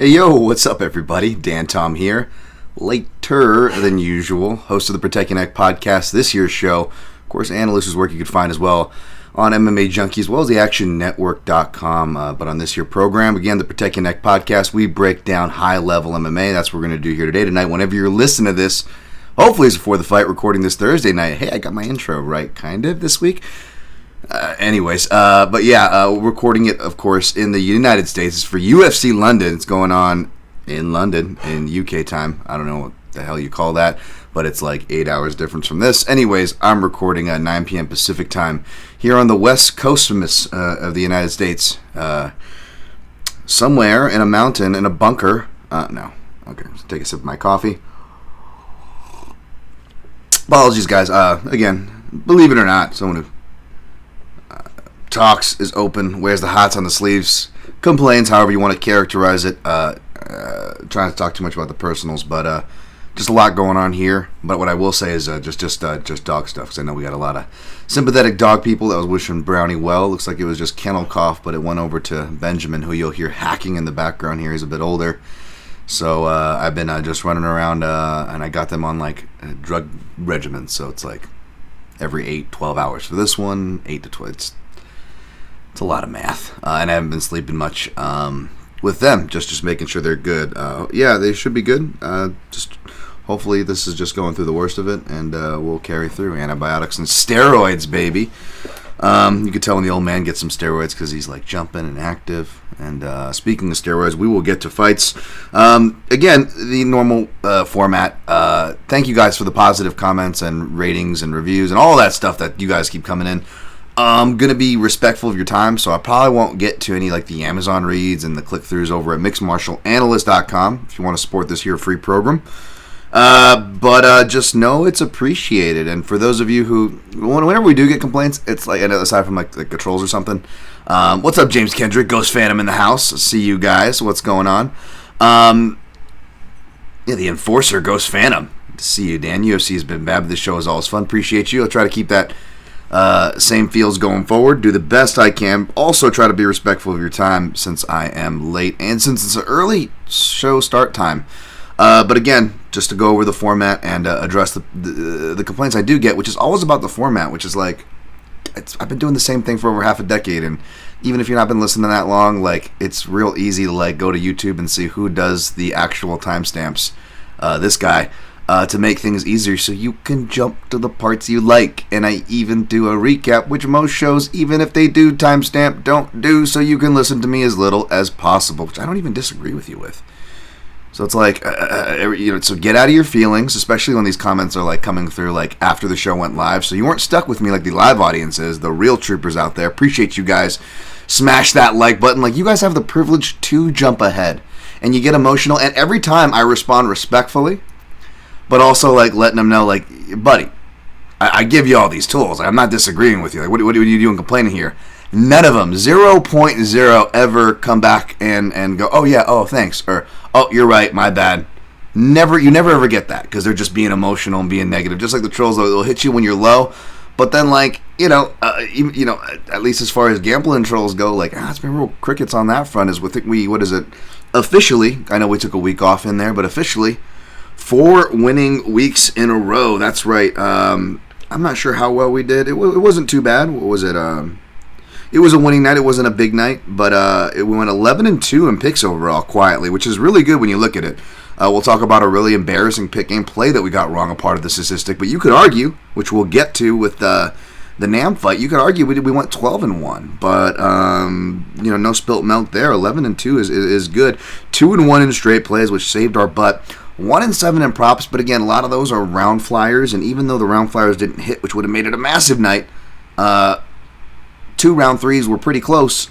Hey yo, what's up everybody? Dan Tom here. Later than usual, host of the Protect Your Neck podcast, this year's show. Of course, analyst whose work you could find as well on MMA Junkie as well as the ActionNetwork.com. But on this year program, again, the Protect Your Neck podcast, we break down high-level MMA. That's what we're going to do here today, tonight. Whenever you're listening to this, hopefully it's before the fight, recording this Thursday night. Hey, I got my intro right, kind of, this week. We're recording it, of course, in the United States. It's for UFC London. It's going on in London in UK time. I don't know what the hell you call that, but it's like 8 hours difference from this. Anyways, I'm recording at 9 p.m. Pacific time here on the west coast of the United States. Somewhere in a mountain, in a bunker. No. Okay, let's take a sip of my coffee. Apologies, guys. Again, believe it or not, someone who talks, is open, wears the hats on the sleeves, complains, however you want to characterize it. Trying to talk too much about the personals, but just a lot going on here. But what I will say is just dog stuff, because I know we got a lot of sympathetic dog people that was wishing Brownie well. Looks like it was just kennel cough, but it went over to Benjamin, who you'll hear hacking in the background here. He's a bit older. So I've been just running around, and I got them on like a drug regimen. So it's like every 12 hours for this one, 8 to 12. It's a lot of math, and I haven't been sleeping much with them, just making sure they're good. Yeah, they should be good. Just hopefully this is just going through the worst of it, and we'll carry through. Antibiotics and steroids, baby. You could tell when the old man gets some steroids because he's like jumping and active. And speaking of steroids, we will get to fights. Again, the normal format. Thank you guys for the positive comments and ratings and reviews and all that stuff that you guys keep coming in. I'm going to be respectful of your time, so I probably won't get to any like the Amazon reads and the click-throughs over at mixedmartialanalyst.com if you want to support this here free program. But just know it's appreciated. And for those of you who, whenever we do get complaints, it's like, aside from like the trolls or something, what's up, James Kendrick, Ghost Phantom in the house, see you guys, what's going on? The Enforcer, Ghost Phantom, see you, Dan. UFC has been bad, but this show is always fun, appreciate you. I'll try to keep that same feels going forward. Do the best I can. Also try to be respectful of your time since I am late and since it's an early show start time. But again, just to go over the format and address the complaints I do get, which is always about the format, which is like, I've been doing the same thing for over half a decade, and even if you've not been listening that long, like it's real easy to like go to YouTube and see who does the actual timestamps. This guy. To make things easier so you can jump to the parts you like. And I even do a recap, which most shows, even if they do timestamp, don't do, so you can listen to me as little as possible, which I don't even disagree with you with. So it's like, so get out of your feelings, especially when these comments are like coming through like after the show went live, so you weren't stuck with me like the live audience is, the real troopers out there. Appreciate you guys. Smash that like button. Like, you guys have the privilege to jump ahead, and you get emotional, and every time I respond respectfully, but also, like, letting them know, like, buddy, I give you all these tools. Like, I'm not disagreeing with you. Like, what are you doing complaining here? None of them, 0.0, ever come back and go, oh, yeah, oh, thanks. Or, oh, you're right, my bad. You never ever get that, because they're just being emotional and being negative. Just like the trolls, they'll hit you when you're low. But then, like, at least as far as gambling trolls go, like, it's been real crickets on that front. Officially, I know we took a week off in there, but officially, 4 winning weeks in a row. That's right. I'm not sure how well we did. It wasn't too bad. What was it? It was a winning night. It wasn't a big night, but we went 11-2 in picks overall quietly, which is really good when you look at it. We'll talk about a really embarrassing pick game play that we got wrong, a part of the statistic. But you could argue, which we'll get to with the Nam fight, you could argue we went 12-1, but no spilt milk there. 11-2 is good. 2-1 in straight plays, which saved our butt. 1-7 in props, but again, a lot of those are round flyers, and even though the round flyers didn't hit, which would have made it a massive night, 2 round threes were pretty close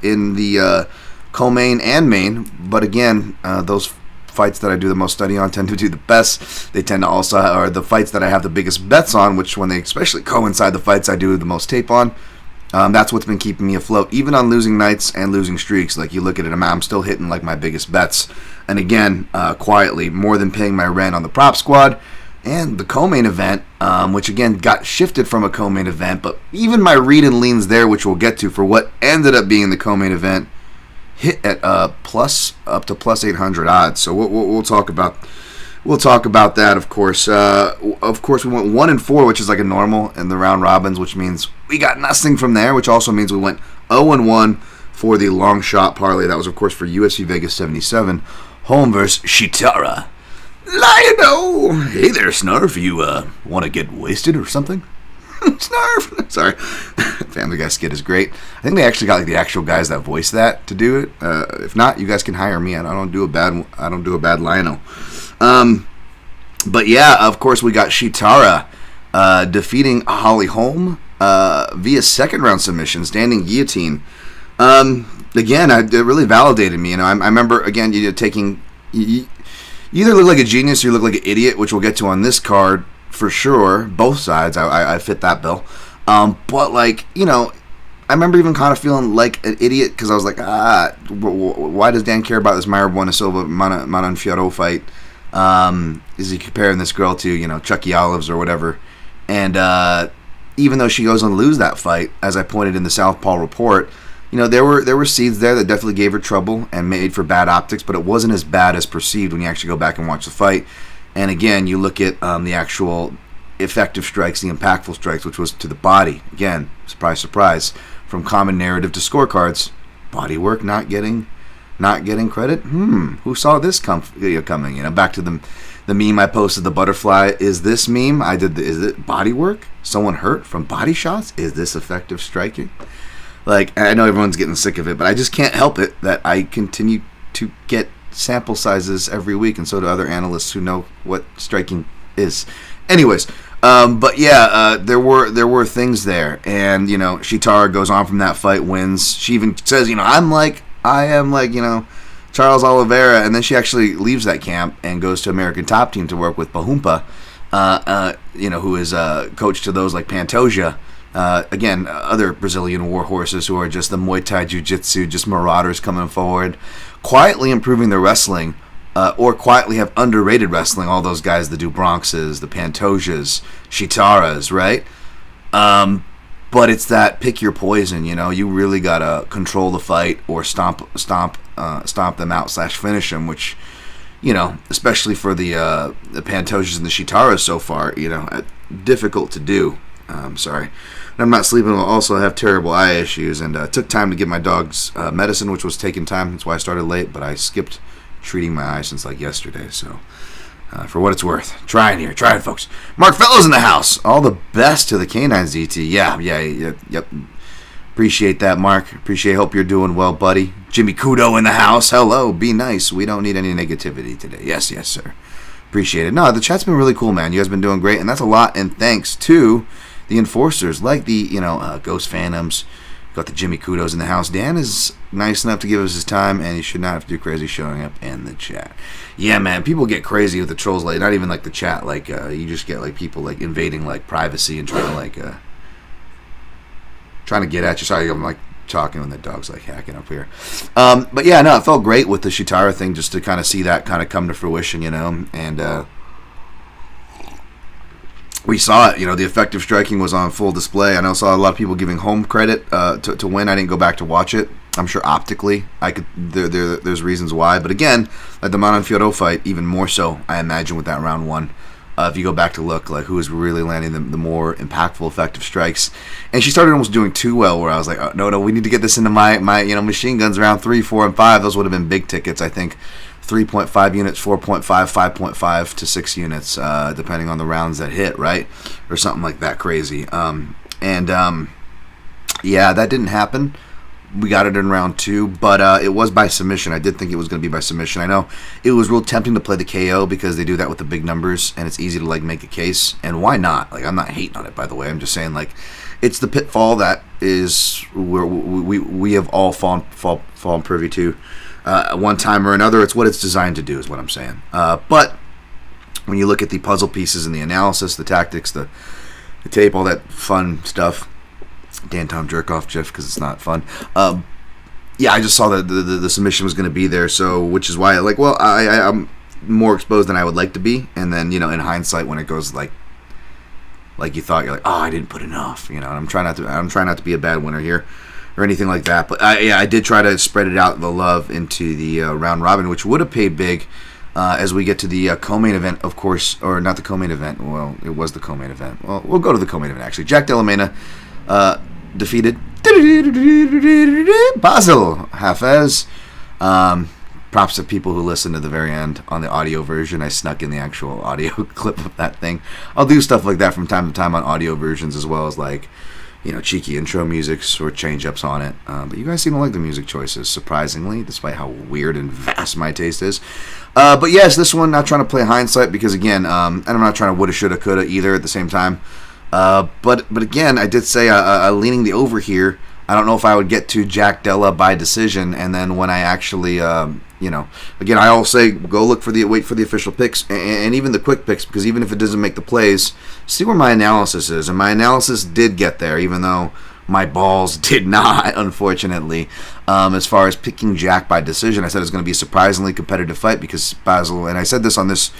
in the co-main and main, but again, those fights that I do the most study on tend to do the best. They tend to also are the fights that I have the biggest bets on, which when they especially coincide the fights I do the most tape on. That's what's been keeping me afloat, even on losing nights and losing streaks. Like, you look at it, I'm still hitting like my biggest bets. And again, quietly, more than paying my rent on the prop squad and the co-main event, which again got shifted from a co-main event. But even my read and leans there, which we'll get to, for what ended up being the co-main event, hit at plus up to plus 800 odds. So we'll talk about that, of course. Of course, we went 1-4, which is like a normal in the round robins, which means we got nothing from there, which also means we went 0-1 for the long shot parlay. That was, of course, for UFC Vegas 77, home versus Chitara. Lion-O! Hey there, Snarf. You want to get wasted or something? Snarf! Sorry. Family Guy skit is great. I think they actually got like the actual guys that voice that to do it. If not, you guys can hire me. I don't do a bad Lion-O. But yeah, of course, we got Chitara defeating Holly Holm via second round submission, standing guillotine. Again, it really validated me. I remember again taking. You either look like a genius or you look like an idiot, which we'll get to on this card for sure. Both sides, I fit that bill. But like, I remember even kind of feeling like an idiot because I was like, why does Dan care about this Mayra Bueno Silva Montefiore fight? Is he comparing this girl to, Chucky Olives or whatever? And even though she goes on to lose that fight, as I pointed in the Southpaw report, there were seeds there that definitely gave her trouble and made for bad optics, but it wasn't as bad as perceived when you actually go back and watch the fight. And again, you look at the actual effective strikes, the impactful strikes, which was to the body. Again, surprise, surprise, from common narrative to scorecards, body work not getting credit. Who saw this coming? Back to the meme I posted, the butterfly. Is this meme? Is it body work? Someone hurt from body shots? Is this effective striking? Like, I know everyone's getting sick of it, but I just can't help it that I continue to get sample sizes every week, and so do other analysts who know what striking is. Anyways, but yeah, there were things there, and Chitara goes on from that fight, wins. She even says, I am like Charles Oliveira, and then she actually leaves that camp and goes to American Top Team to work with Bahumpa, who is coach to those like Pantoja. Again, other Brazilian war horses who are just the Muay Thai Jiu-Jitsu, just marauders coming forward, quietly improving their wrestling, or quietly have underrated wrestling. All those guys, the Dubronxes, the Pantojas, Chitaras, right? But it's that pick your poison. You really gotta control the fight or stomp them out / finish them, which, especially for the Pantojas and the Chitaras so far, difficult to do. Sorry. I'm not sleeping. I also have terrible eye issues, and took time to get my dog's medicine, which was taking time. That's why I started late, but I skipped treating my eye since like yesterday. So, for what it's worth, trying, folks. Mark Fellows in the house. All the best to the Canines DT. Yep. Appreciate that, Mark. Hope you're doing well, buddy. Jimmy Kudo in the house. Hello. Be nice. We don't need any negativity today. Yes, sir. Appreciate it. No, the chat's been really cool, man. You guys been doing great, and that's a lot. And thanks to the enforcers, like the Ghost Phantoms, got the Jimmy Kudos in the house. Dan is nice enough to give us his time, and he should not have to do crazy showing up in the chat. Yeah, man, people get crazy with the trolls. Like, not even like the chat. Like, you just get like people like invading like privacy and trying to get at you. Sorry, I'm like talking when the dog's like hacking up here. But yeah, no, it felt great with the Chitara thing just to kind of see that kind of come to fruition, and we saw it. The effective striking was on full display. I know saw a lot of people giving home credit to win. I didn't go back to watch it. I'm sure optically I could. There's reasons why, but again, like the Montefiore fight, even more so. I imagine with that round one. If you go back to look, like who was really landing the more impactful, effective strikes, and she started almost doing too well. Where I was like, oh, no, we need to get this into my machine guns around 3, 4, and 5. Those would have been big tickets, I think. 3.5 units, 4.5, 5.5 to 6 units, depending on the rounds that hit, right, or something like that crazy. Yeah, that didn't happen. We got it in round 2, but it was by submission. I did think it was going to be by submission. I know it was real tempting to play the KO because they do that with the big numbers, and it's easy to like make a case. And why not? Like, I'm not hating on it, by the way. I'm just saying like it's the pitfall that is where we have all fallen privy to one time or another. It's what it's designed to do, is what I'm saying. But when you look at the puzzle pieces and the analysis, the tactics, the tape, all that fun stuff. Dan Tom jerk off Jeff because it's not fun. Yeah, I just saw that the submission was going to be there, so which is why I'm more exposed than I would like to be. And then in hindsight, when it goes like you thought, you're like, oh, I didn't put enough. I'm trying not to be a bad winner here. or anything like that. But I did try to spread it out, the love, into the round robin, which would have paid big as we get to the co-main event, of course, or not the co-main event. Well, it was the co-main event. Well, we'll go to the co-main event, actually. Jack Della Mena defeated Basil-Hafez. Props to people who listen to the very end on the audio version. I snuck in the actual audio clip of that thing. I'll do stuff like that from time to time on audio versions, as well as like, cheeky intro musics or change-ups on it. But you guys seem to like the music choices, surprisingly, despite how weird and vast my taste is. But yes, this one, not trying to play hindsight, because again, and I'm not trying to woulda, shoulda, coulda either at the same time. But again, I did say leaning the over here. I don't know if I would get to Jack Della by decision, and then when I actually, again, I always say wait for the official picks and even the quick picks, because even if it doesn't make the plays, see where my analysis is, and my analysis did get there, even though my balls did not, unfortunately. As far as picking Jack by decision, I said it's going to be a surprisingly competitive fight because Basil, and I said this on this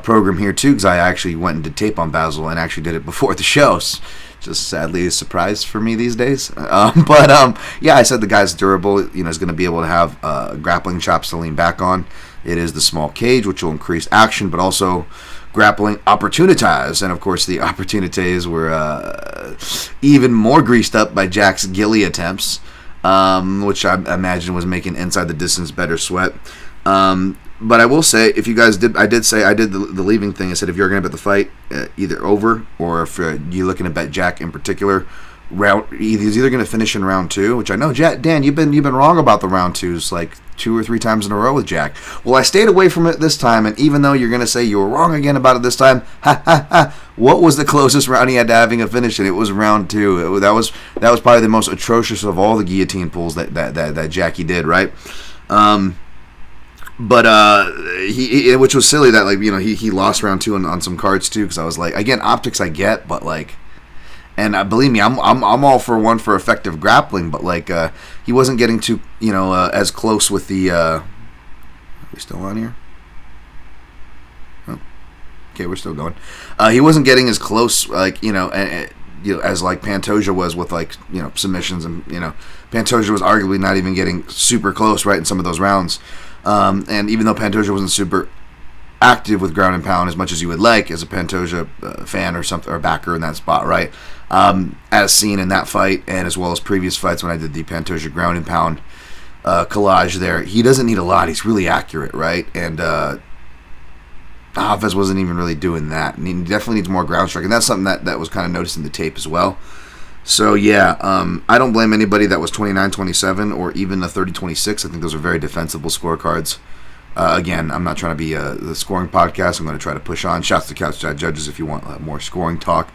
program here too, because I actually went and did tape on Basil and actually did it before the shows. Just sadly a surprise for me these days. Yeah, I said the guy's durable. Is going to be able to have grappling chops to lean back on. It is the small cage, which will increase action, but also grappling opportunities. And of course, the opportunities were even more greased up by Jack's ghillie attempts, which I imagine was making inside the distance better sweat. But I will say, if you guys did, I did the leaving thing. I said if you're going to bet the fight, either over, or if you're looking to bet Jack in particular, he's either going to finish in round 2, which I know, Dan, you've been wrong about the round 2s like 2 or 3 times in a row with Jack. Well, I stayed away from it this time, and even though you're going to say you were wrong again about it this time, what was the closest round he had to having a finish? And it was round 2. That was probably the most atrocious of all the guillotine pulls that Jackie did, right? But he which was silly that he lost round 2 on some cards too, because I was like, again, optics I get, but and believe me, I'm all for effective grappling, but he wasn't getting too as close with the. Are we still on here? Oh, okay, we're still going. He wasn't getting as close as Pantoja was with submissions, and Pantoja was arguably not even getting super close right in some of those rounds. And even though Pantoja wasn't super active with ground and pound as much as you would like as a Pantoja fan or something, or backer in that spot, right? As seen in that fight, and as well as previous fights when I did the Pantoja ground and pound collage there, he doesn't need a lot. He's really accurate, right? And Hafez wasn't even really doing that. And he definitely needs more ground strike, and that's something that was kind of noticed in the tape as well. So, yeah, I don't blame anybody that was 29-27 or even a 30-26. I think those are very defensible scorecards. Again, I'm not trying to be the scoring podcast. I'm going to try to push on. Shouts to Couch Judges if you want more scoring talk.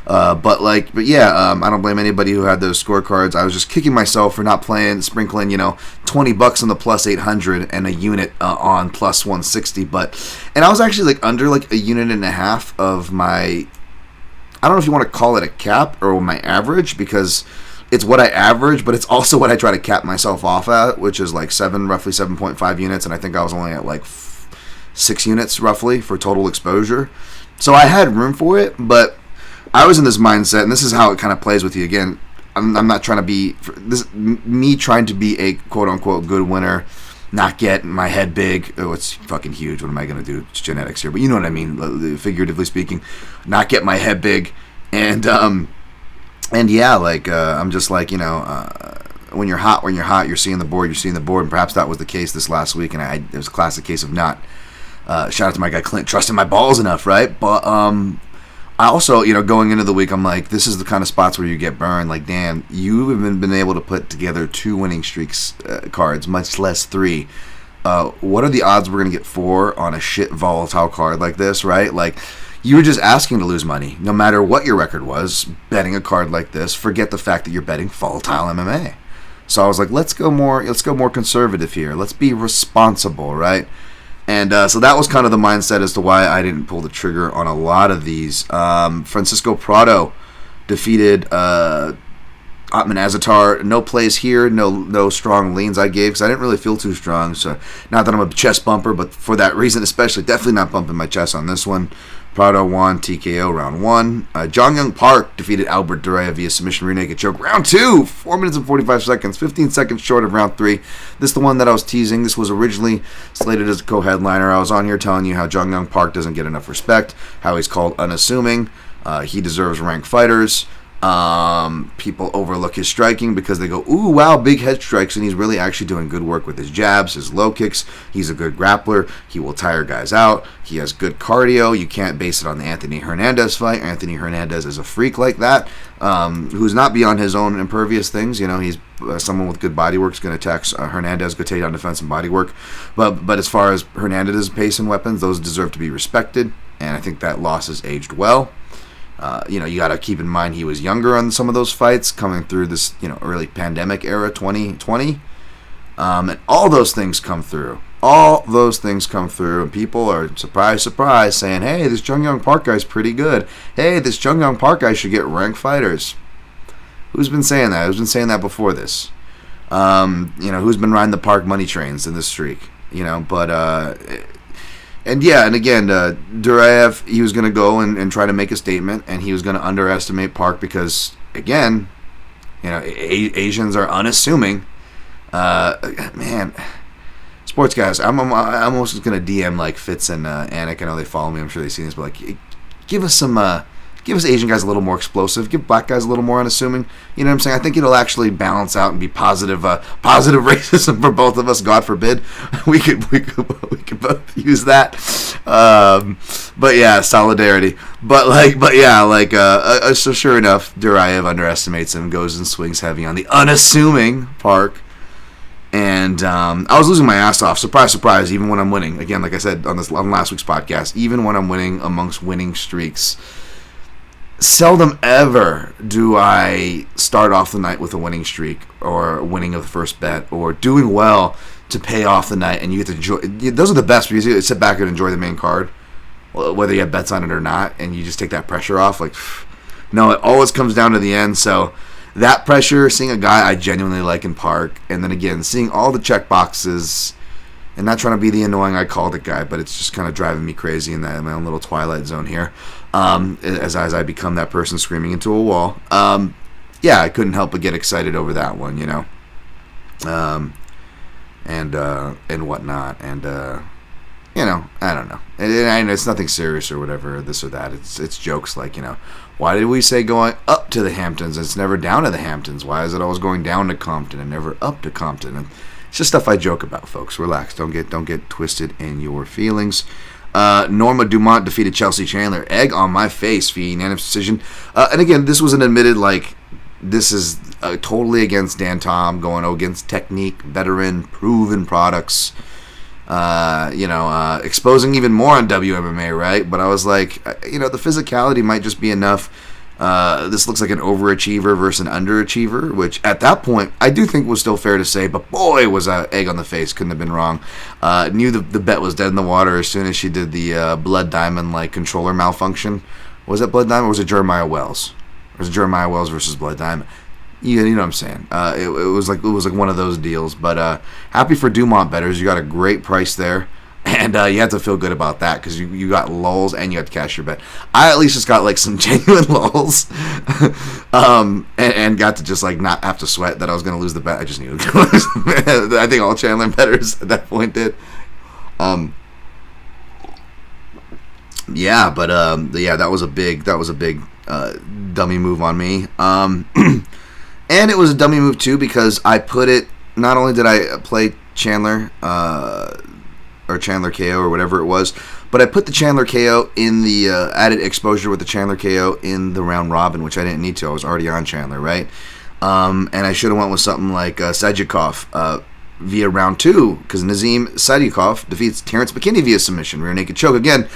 But yeah, I don't blame anybody who had those scorecards. I was just kicking myself for not sprinkling, $20 on the plus 800 and a unit on plus 160. And I was actually under a unit and a half of my, I don't know if you want to call it a cap or my average, because it's what I average, but it's also what I try to cap myself off at, which is roughly 7.5 units, and I think I was only at 6 units roughly for total exposure. So I had room for it, but I was in this mindset, and this is how it kind of plays with you. Again, I'm not trying to be me trying to be a quote-unquote good winner, not get my head big. Oh, it's fucking huge. What am I going to do? It's genetics here. But you know what I mean, figuratively speaking. Not get my head big. And yeah, I'm just when you're hot, you're seeing the board. And perhaps that was the case this last week, and it was a classic case of not, shout out to my guy Clint, trusting my balls enough, right? But I also, going into the week, I'm like, this is the kind of spots where you get burned. Dan, you haven't been able to put together 2 winning streaks cards, much less 3. What are the odds we're going to get 4 on a shit volatile card like this, right? You were just asking to lose money, no matter what your record was, betting a card like this. Forget the fact that you're betting volatile MMA. So I was like, let's go more conservative here. Let's be responsible, right? And so that was kind of the mindset as to why I didn't pull the trigger on a lot of these. Francisco Prado defeated Atman-Azatar, no plays here, no strong leans I gave because I didn't really feel too strong. So not that I'm a chest bumper, but for that reason especially, definitely not bumping my chest on this one. Prado won TKO round 1. Jong Young Park defeated Albert Duraev via submission rear naked choke. Round 2, 4 minutes and 45 seconds, 15 seconds short of round 3. This is the one that I was teasing. This was originally slated as a co-headliner. I was on here telling you how Jong Young Park doesn't get enough respect, how he's called unassuming. He deserves ranked fighters. People overlook his striking because they go, ooh, wow, big head strikes, and he's really actually doing good work with his jabs, his low kicks. He's a good grappler. He will tire guys out. He has good cardio. You can't base it on the Anthony Hernandez fight. Anthony Hernandez is a freak like that, who's not beyond his own impervious things. You know, he's someone with good body work is going to attack Hernandez, good takedown defense and body work. But as far as Hernandez's pace and weapons, those deserve to be respected, and I think that loss has aged well. You got to keep in mind he was younger on some of those fights coming through this, early pandemic era, 2020. And all those things come through. And people are, surprise, saying, hey, this Jong Young Park guy's pretty good. Hey, this Jong Young Park guy should get ranked fighters. Who's been saying that? Who's been saying that before this? Who's been riding the Park money trains in this streak? And again, Duraev, he was going to go and try to make a statement, and he was going to underestimate Park because, again, Asians are unassuming. Man, sports guys, I'm almost going to DM like Fitz and Anik. I know they follow me. I'm sure they've seen this, but give us Asian guys a little more explosive. Give black guys a little more unassuming. You know what I'm saying? I think it'll actually balance out and be positive racism for both of us. God forbid, we could both use that. But yeah, solidarity. So sure enough, Duraev underestimates him, goes and swings heavy on the unassuming Park. And I was losing my ass off. Surprise, surprise, even when I'm winning. Again, like I said on last week's podcast, even when I'm winning amongst winning streaks, seldom ever do I start off the night with a winning streak or winning of the first bet or doing well to pay off the night, and you get to enjoy. Those are the best because you sit back and enjoy the main card, whether you have bets on it or not, and you just take that pressure off. No, it always comes down to the end. So that pressure, seeing a guy I genuinely like in Park, and then again seeing all the check boxes, and not trying to be the annoying I called it guy, but it's just kind of driving me crazy in my own little twilight zone here. As I become that person screaming into a wall. I couldn't help but get excited over that one, and whatnot, and I don't know. And it's nothing serious or whatever, this or that. It's jokes like, why did we say going up to the Hamptons? It's never down to the Hamptons. Why is it always going down to Compton and never up to Compton? And it's just stuff I joke about, folks. Relax. Don't get twisted in your feelings. Norma Dumont defeated Chelsea Chandler. Egg on my face via unanimous decision. And again, this was an admitted, this is totally against Dan Tom, going against technique, veteran, proven products. Exposing even more on WMMA, right? But I was like, the physicality might just be enough. This looks like an overachiever versus an underachiever, which at that point I do think was still fair to say, but boy, was a egg on the face. Couldn't have been wrong. Knew the bet was dead in the water as soon as she did the Blood Diamond controller malfunction. Was it Blood Diamond or was it Jeremiah Wells? Or was it Jeremiah Wells versus Blood Diamond? You know what I'm saying. It was like one of those deals. But happy for Dumont bettors. You got a great price there. And you have to feel good about that because you got lulls and you had to cash your bet. I at least just got some genuine lulls and got to just not have to sweat that I was going to lose the bet. I just knew to lose. I think all Chandler bettors at that point did. That was a big dummy move on me. And it was a dummy move too because I put it. Not only did I play Chandler. Or Chandler KO or whatever it was, but I put the Chandler KO in the added exposure with the Chandler KO in the round robin, which I didn't need to. I was already on Chandler, right? And I should have went with something like Sajikov via round 2 because Nazim Sajikov defeats Terrence McKinney via submission, rear naked choke. Again,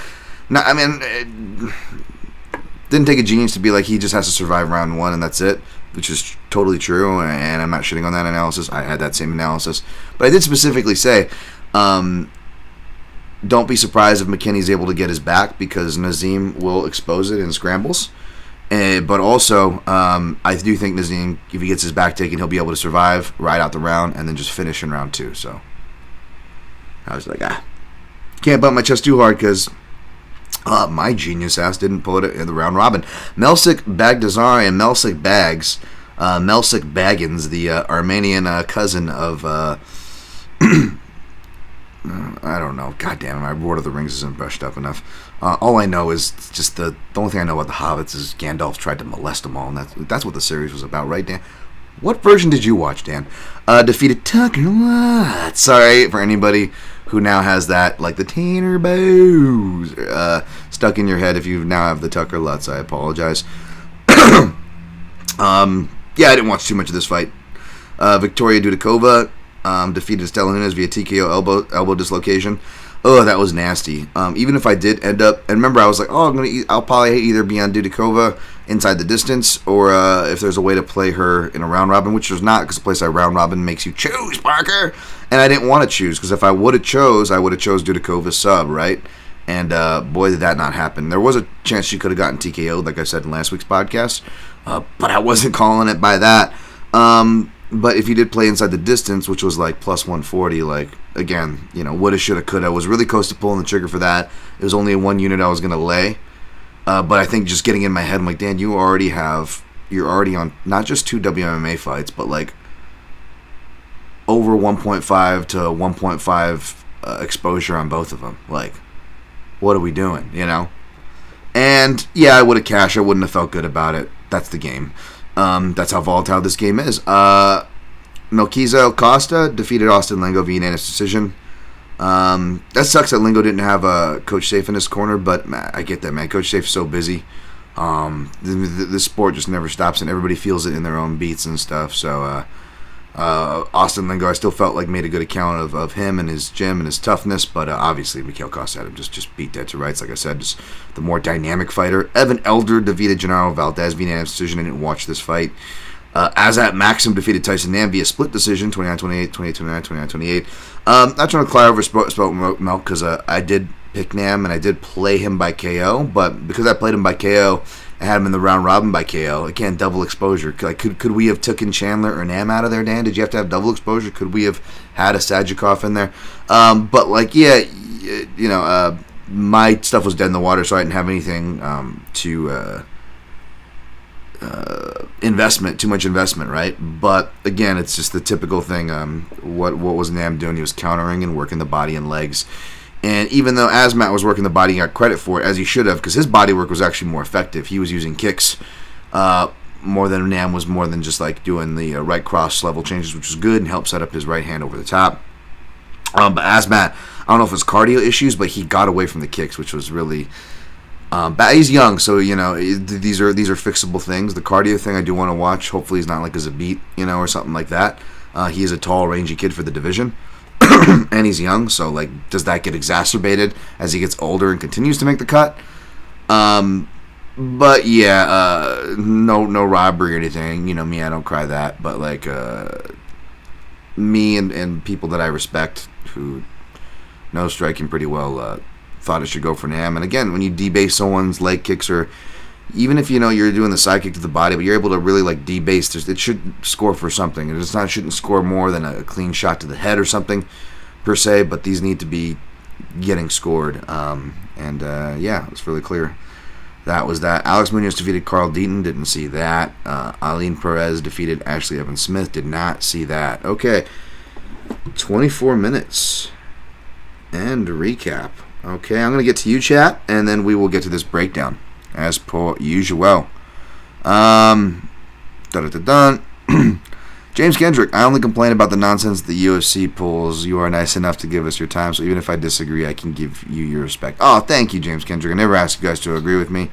didn't take a genius to be like he just has to survive round 1 and that's it, which is totally true, and I'm not shitting on that analysis. I had that same analysis, but I did specifically say. Don't be surprised if McKinney's able to get his back because Nazim will expose it in scrambles. But also, I do think Nazim, if he gets his back taken, he'll be able to survive, ride out the round, and then just finish in round 2. So I was like, can't bump my chest too hard because my genius ass didn't pull it in the round robin. Melsik Bagdasaryan and Melsik Bags, Melsik Baggins, the Armenian cousin of, I don't know. God damn it, my Lord of the Rings isn't brushed up enough. All I know is just the only thing I know about the Hobbits is Gandalf tried to molest them all, and that's what the series was about, right, Dan? What version did you watch, Dan? Defeated Tucker Lutz. Sorry for anybody who now has that, like the Tanner Bows, stuck in your head. If you now have the Tucker Lutz, I apologize. Yeah, I didn't watch too much of this fight. Victoria Dudikova defeated Estela Nunes via TKO elbow dislocation. Oh, that was nasty. Even if I did end up, and remember I was like, I'll probably either be on Dudikova inside the distance, or if there's a way to play her in a round robin, which there's not, because the place I round robin makes you choose, Parker. And I didn't want to choose, because if I would have chose Dudikova's sub, right? And boy, did that not happen. There was a chance she could have gotten TKO'd, like I said in last week's podcast, but I wasn't calling it by that. But if you did play inside the distance, which was like plus 140, like, again, woulda, shoulda, coulda. I was really close to pulling the trigger for that. It was only a 1 unit I was going to lay. But I think just getting in my head, I'm like, Dan, you're already on not just 2 WMMA fights, but like over 1.5 to 1.5 exposure on both of them. Like, what are we doing, And, yeah, I would have cashed. I wouldn't have felt good about it. That's the game. That's how volatile this game is. Melquiza Costa defeated Austin Lingo via unanimous decision. That sucks that Lingo didn't have Coach Safe in his corner, but I get that, man. Coach Safe's so busy. The sport just never stops, and everybody feels it in their own beats and stuff. So Austin Lingo, I still felt like made a good account of him and his gym and his toughness, but obviously Mikhail Costa had him just beat dead to rights. Like I said, just the more dynamic fighter. Evan Elder defeated Gennaro Valdez via unanimous decision. I didn't watch this fight. Azat Maxim defeated Tyson Nam via split decision, 29-28, 28-29, 29-28. Not trying to cry over spoke milk, because I did pick Nam and I did play him by KO, but because I played him by KO, I had him in the round robin by KO. Again, double exposure. Like, could we have taken Chandler or Nam out of there, Dan? Did you have to have double exposure? Could we have had a Sajikov in there? But like, yeah, my stuff was dead in the water, so I didn't have anything to too much investment, right? But again, it's just the typical thing. What was Nam doing? He was countering and working the body and legs. And even though Asmat was working the body, he got credit for it, as he should have, because his body work was actually more effective. He was using kicks more than Nam was, more than just like doing the right cross level changes, which was good and helped set up his right hand over the top. But Asmat, I don't know if it's cardio issues, but he got away from the kicks, which was really bad. He's young, so these are fixable things. The cardio thing I do want to watch. Hopefully he's not like a Zabit, or something like that. He is a tall, rangy kid for the division. And he's young, so like, does that get exacerbated as he gets older and continues to make the cut? But yeah, no robbery or anything. Me, I don't cry that. But like, me and people that I respect who know striking pretty well thought it should go for Nam. And again, when you debase someone's leg kicks, or even if you're doing the side kick to the body, but you're able to really like debase, it should score for something. It shouldn't score more than a clean shot to the head or something per se, but these need to be getting scored. Yeah, it's really clear. That was that. Alex Munoz defeated Carl Deaton. Didn't see that. Aline Perez defeated Ashley Evans Smith. Did not see that. Okay, 24 minutes and recap. Okay, I'm gonna get to you, chat, and then we will get to this breakdown as per usual. James Kendrick, I only complain about the nonsense the UFC pulls. You are nice enough to give us your time, so even if I disagree, I can give you your respect. Oh, thank you, James Kendrick. I never ask you guys to agree with me,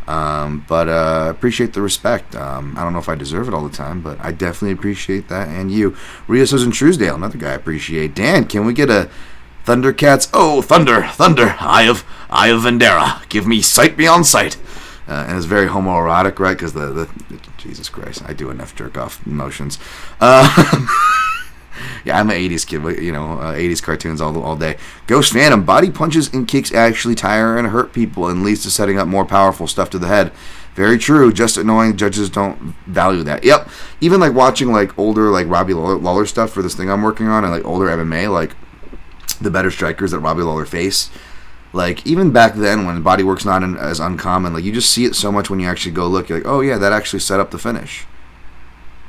but appreciate the respect. I don't know if I deserve it all the time, but I definitely appreciate that. And you, Rios in Truesdale, another guy I appreciate. Dan, can we get a Thundercats? Oh, thunder, eye of Vendera. Give me sight beyond sight. And it's very homoerotic, right? Because the Jesus Christ, I do enough jerk-off motions. Yeah, I'm an 80s kid, 80s cartoons all day. Ghost Phantom, body punches and kicks actually tire and hurt people and leads to setting up more powerful stuff to the head. Very true, just annoying judges don't value that. Yep, even like watching like older like Robbie Lawler stuff for this thing I'm working on, and like older MMA, like the better strikers that Robbie Lawler faced. Like, even back then, when bodywork's not as uncommon, like, you just see it so much when you actually go look. You're like, oh, yeah, that actually set up the finish.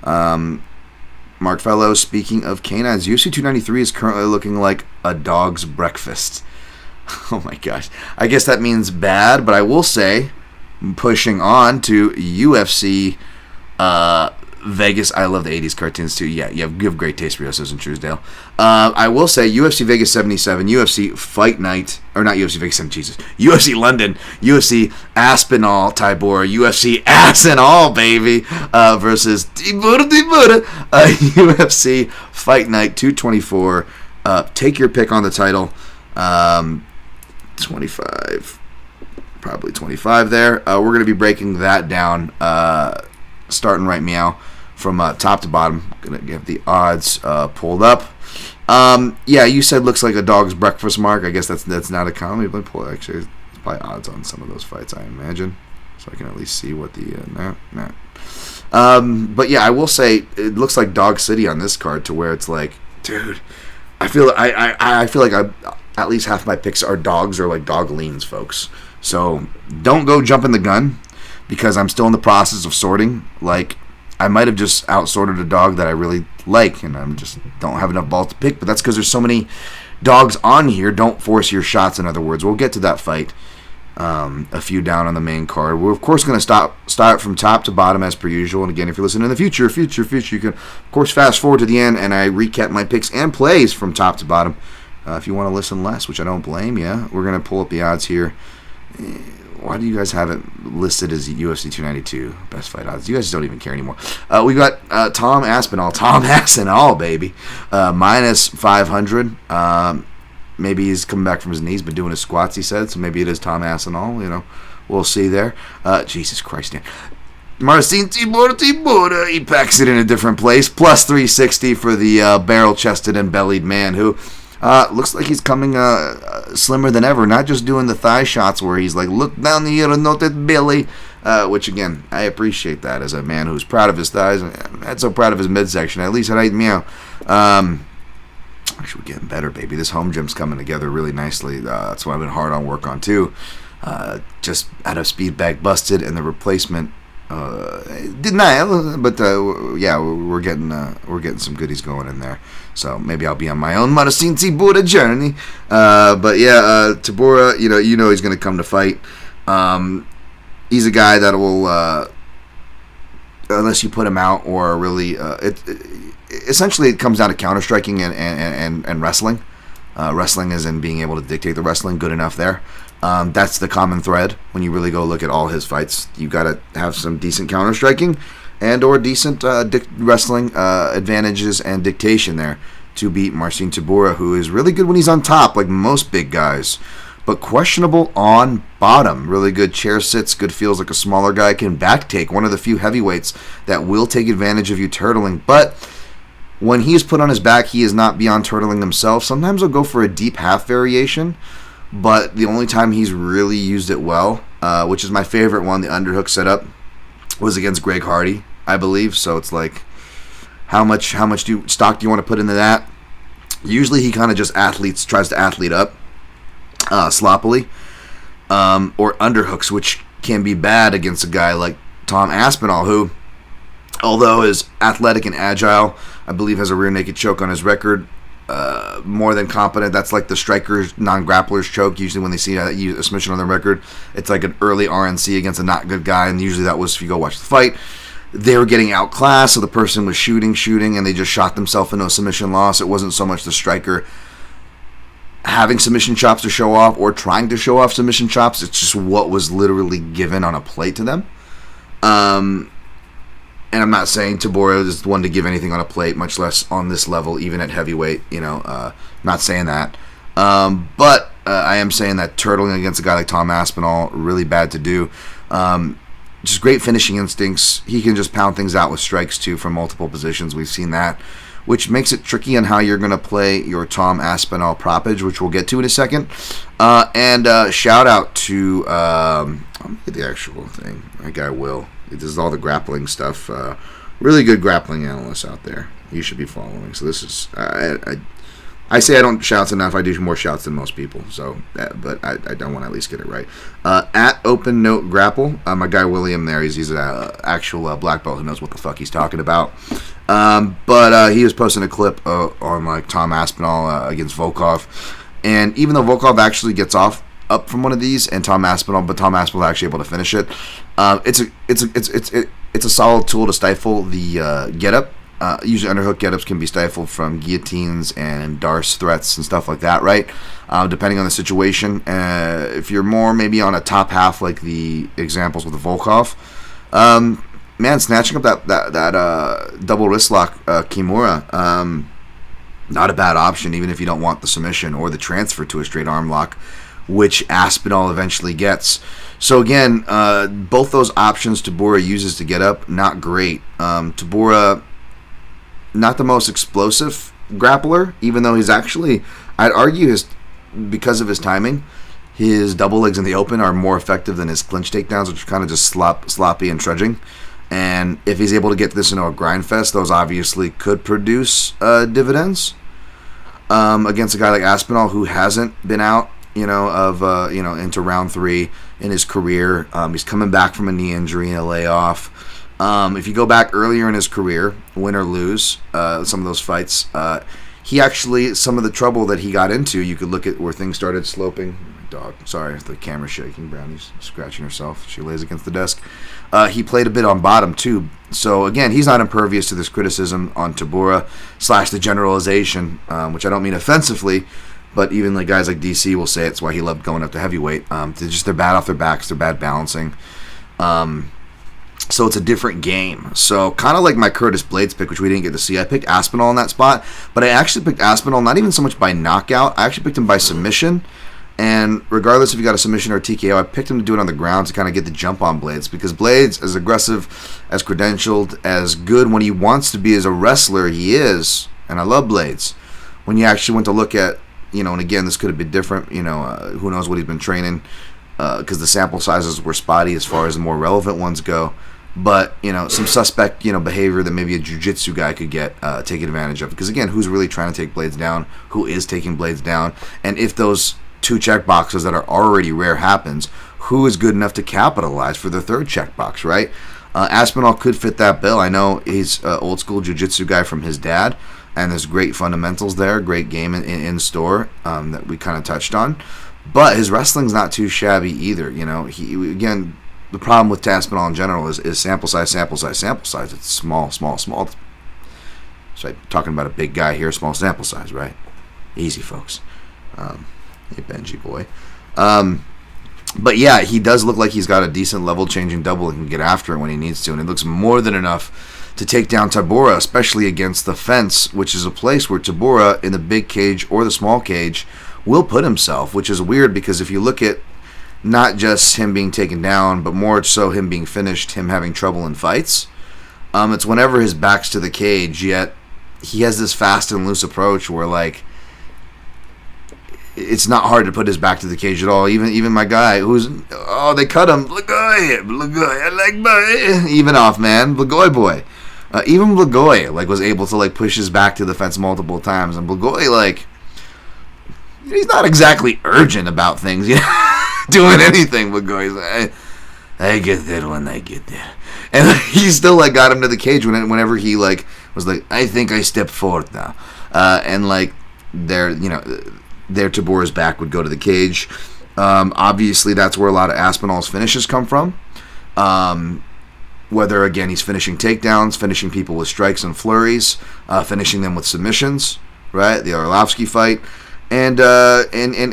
Mark Fellows, speaking of canines, UFC 293 is currently looking like a dog's breakfast. Oh, my gosh. I guess that means bad, but I will say, pushing on to UFC Vegas. I love the 80s cartoons too. Yeah, you have great taste, Riosos and Truesdale. I will say UFC Vegas 77, UFC Fight Night, or not UFC Vegas 7, Jesus. UFC London, UFC Aspinall, Tybura, UFC Aspinall, baby, versus Tybura, UFC Fight Night 224. Take your pick on the title. 25, probably 25 there. We're going to be breaking that down, starting right meow from top to bottom. Gonna get the odds pulled up. Yeah, you said looks like a dog's breakfast, Mark. I guess that's not a comment. But actually, there's probably odds on some of those fights, I imagine, so I can at least see what the But yeah, I will say it looks like Dog City on this card, to where it's like, dude, I feel like at least half my picks are dogs or like dog leans, folks. So don't go jumping the gun, because I'm still in the process of sorting. Like, I might have just outsorted a dog that I really like, and I'm just don't have enough balls to pick. But that's because there's so many dogs on here. Don't force your shots, in other words. We'll get to that fight a few down on the main card. We're, of course, going to start from top to bottom as per usual. And again, if you're listening in the future, you can, of course, fast forward to the end, and I recap my picks and plays from top to bottom. If you want to listen less, which I don't blame you, we're going to pull up the odds here. Why do you guys have it listed as UFC 292 best fight odds? You guys don't even care anymore. We got Tom Aspinall, baby, minus 500. Maybe he's coming back from his knees, been doing his squats, he said, so maybe it is Tom Aspinall. We'll see there. Jesus Christ, Dan. Marcin Tybura, he packs it in a different place. Plus 360 for the barrel-chested and bellied man who looks like he's coming slimmer than ever. Not just doing the thigh shots where he's like, look down here and note that belly. Which, again, I appreciate that as a man who's proud of his thighs. I'm not so proud of his midsection. At least I meow. Actually, we're getting better, baby. This home gym's coming together really nicely. That's what I've been hard on work on, too. Just had a speed bag busted, and the replacement did not. But yeah, we're getting some goodies going in there. So maybe I'll be on my own Marcin Tybura journey. But yeah, Tybura, you know he's going to come to fight. He's a guy that will, unless you put him out or really, essentially it comes down to counter striking and wrestling. Wrestling is in being able to dictate the wrestling. Good enough there. That's the common thread when you really go look at all his fights. You got to have some decent counter striking and or decent wrestling advantages and dictation there to beat Marcin Tybura, who is really good when he's on top, like most big guys, but questionable on bottom. Really good chair sits, good feels like a smaller guy, can back take, one of the few heavyweights that will take advantage of you turtling, but when he's put on his back, he is not beyond turtling himself. Sometimes he'll go for a deep half variation, but the only time he's really used it well, which is my favorite one, the underhook setup, was against Greg Hardy, I believe. So it's like, how much stock do you want to put into that? Usually he kind of just tries to athlete up sloppily, or underhooks, which can be bad against a guy like Tom Aspinall, who, although is athletic and agile, I believe has a rear naked choke on his record. More than competent. That's like the striker's non-grappler's choke. Usually when they see a submission on their record, it's like an early RNC against a not good guy, and usually that was, if you go watch the fight, they were getting outclassed, so the person was shooting, and they just shot themselves into a submission loss. It wasn't so much the striker having submission chops to show off or trying to show off submission chops. It's just what was literally given on a plate to them. And I'm not saying Tybura is the one to give anything on a plate, much less on this level, even at heavyweight. Not saying that. But I am saying that turtling against a guy like Tom Aspinall, really bad to do. Just great finishing instincts. He can just pound things out with strikes, too, from multiple positions. We've seen that which makes it tricky on how you're going to play your Tom Aspinall proppage, which we'll get to in a second. And shout out to I'll get the actual thing. My guy Will. He does all the grappling stuff. Really good grappling analysts out there. You should be following. So this is I say I don't shouts enough. I do more shouts than most people. So, but I don't want to at least get it right. At Open Note Grapple, my guy William there. He's an actual black belt who knows what the fuck he's talking about. But he was posting a clip on like Tom Aspinall against Volkov, and even though Volkov actually gets up from one of these, and Tom Aspinall is actually able to finish it. It's a solid tool to stifle the get up. Usually underhook get-ups can be stifled from guillotines and Darce threats and stuff like that, right? Depending on the situation. If you're more maybe on a top half like the examples with the Volkov, man, snatching up that double wrist lock Kimura, not a bad option, even if you don't want the submission or the transfer to a straight arm lock, which Aspinall eventually gets. So again, both those options Tybura uses to get up, not great. Tybura, not the most explosive grappler, even though he's actually, I'd argue, because of his timing, his double legs in the open are more effective than his clinch takedowns, which are kind of just sloppy and trudging. And if he's able to get this into a grind fest, those obviously could produce dividends against a guy like Aspinall, who hasn't been out, into round 3 in his career. He's coming back from a knee injury and a layoff. If you go back earlier in his career, win or lose, some of those fights, he actually, some of the trouble that he got into, you could look at where things started sloping. Dog, sorry, the camera's shaking. Brownie's scratching herself. She lays against the desk. He played a bit on bottom, too. So, again, he's not impervious to this criticism on Tybura / the generalization, which I don't mean offensively, but even like guys like DC will say it's why he loved going up to heavyweight. They're bad off their backs. They're bad balancing. So it's a different game. So kind of like my Curtis Blades pick, which we didn't get to see. I picked Aspinall in that spot, but I actually picked Aspinall not even so much by knockout. I actually picked him by submission. And regardless if you got a submission or a TKO, I picked him to do it on the ground to kind of get the jump on Blades, because Blades, as aggressive, as credentialed, as good when he wants to be as a wrestler, he is. And I love Blades. When you actually went to look at, and again, this could have been different, who knows what he's been training, because the sample sizes were spotty as far as the more relevant ones go. But, some suspect, behavior that maybe a jiu-jitsu guy could get taken advantage of. Because, again, who's really trying to take Blades down? Who is taking Blades down? And if those 2 check boxes that are already rare happens, who is good enough to capitalize for the 3rd check box, right? Aspinall could fit that bill. I know he's an old-school jiu-jitsu guy from his dad, and there's great fundamentals there, great game in store that we kind of touched on. But his wrestling's not too shabby either. He again, the problem with Aspinall in general is sample size. It's small. So I'm talking about a big guy here, small sample size, right? Easy, folks. Hey, Benji boy. But yeah, he does look like he's got a decent level-changing double and can get after it when he needs to, and it looks more than enough to take down Tybura, especially against the fence, which is a place where Tybura in the big cage or the small cage will put himself, which is weird because if you look at not just him being taken down, but more so him being finished, him having trouble in fights, it's whenever his back's to the cage, yet he has this fast and loose approach where, like, it's not hard to put his back to the cage at all. Even my guy, they cut him. Blagoy, I like boy. Even off, man. Blagoy boy. Even Blagoy, was able to, push his back to the fence multiple times. And Blagoy, he's not exactly urgent about things, doing anything. Blagoy's like, I get there when I get there. And he still, got him to the cage whenever he, was like, I think I step forward now. Their Tybura's back would go to the cage. Obviously, that's where a lot of Aspinall's finishes come from. Whether, again, he's finishing takedowns, finishing people with strikes and flurries, finishing them with submissions, right? The Arlovsky fight.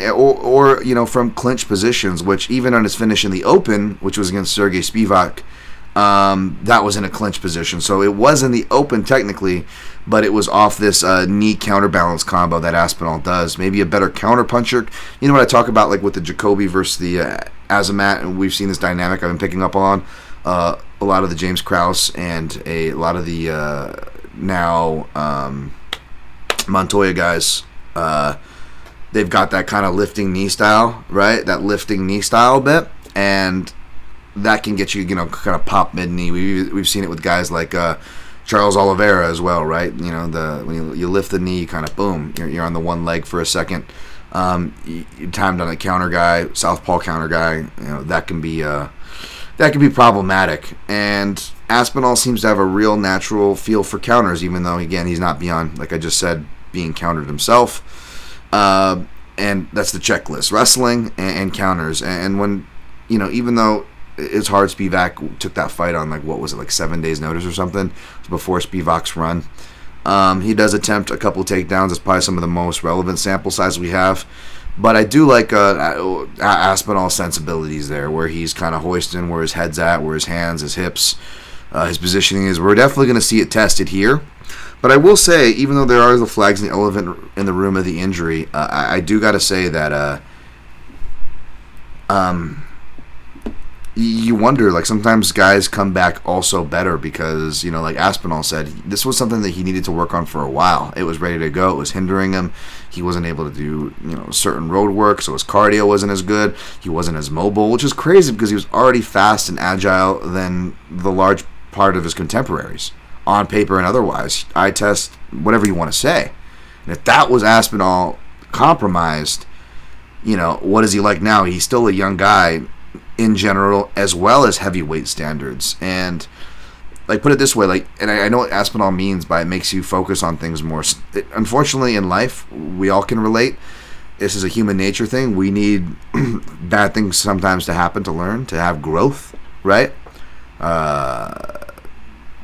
Or from clinch positions, which even on his finish in the open, which was against Sergey Spivak, that was in a clinch position. So it was in the open technically, but it was off this knee counterbalance combo that Aspinall does. Maybe a better counterpuncher. You know what I talk about, with the Jacoby versus the Azamat, and we've seen this dynamic I've been picking up on. A lot of the James Krause and a lot of the Montoya guys, they've got that kind of lifting knee style, right? That lifting knee style bit, and that can get you, kind of pop mid knee. We've seen it with guys like Charles Oliveira as well, right? When you lift the knee, kind of boom, you're on the one leg for a second. You timed on a counter guy, southpaw counter guy. That can be problematic. And Aspinall seems to have a real natural feel for counters, even though, again, he's not beyond, like I just said, being countered himself. And that's the checklist: wrestling and counters. And when, even though it's hard, Spivak took that fight on, 7 days notice or something before Spivak's run. He does attempt a couple takedowns. It's probably some of the most relevant sample size we have. But I do like Aspinall's sensibilities there, where he's kind of hoisting where his head's at, where his hands, his hips, his positioning is. We're definitely going to see it tested here. But I will say, even though there are the flags in the elephant in the room of the injury, I do got to say that you wonder, sometimes guys come back also better because, like Aspinall said, this was something that he needed to work on for a while. It was ready to go. It was hindering him. He wasn't able to do, certain road work, so his cardio wasn't as good. He wasn't as mobile, which is crazy because he was already fast and agile than the large part of his contemporaries, on paper and otherwise. Eye test, whatever you want to say. And if that was Aspinall compromised, what is he like now? He's still a young guy in general, as well as heavyweight standards. And put it this way, and I know what Aspinall means by it makes you focus on things more. Unfortunately, in life, we all can relate. This is a human nature thing. We need bad things sometimes to happen to learn, to have growth, right?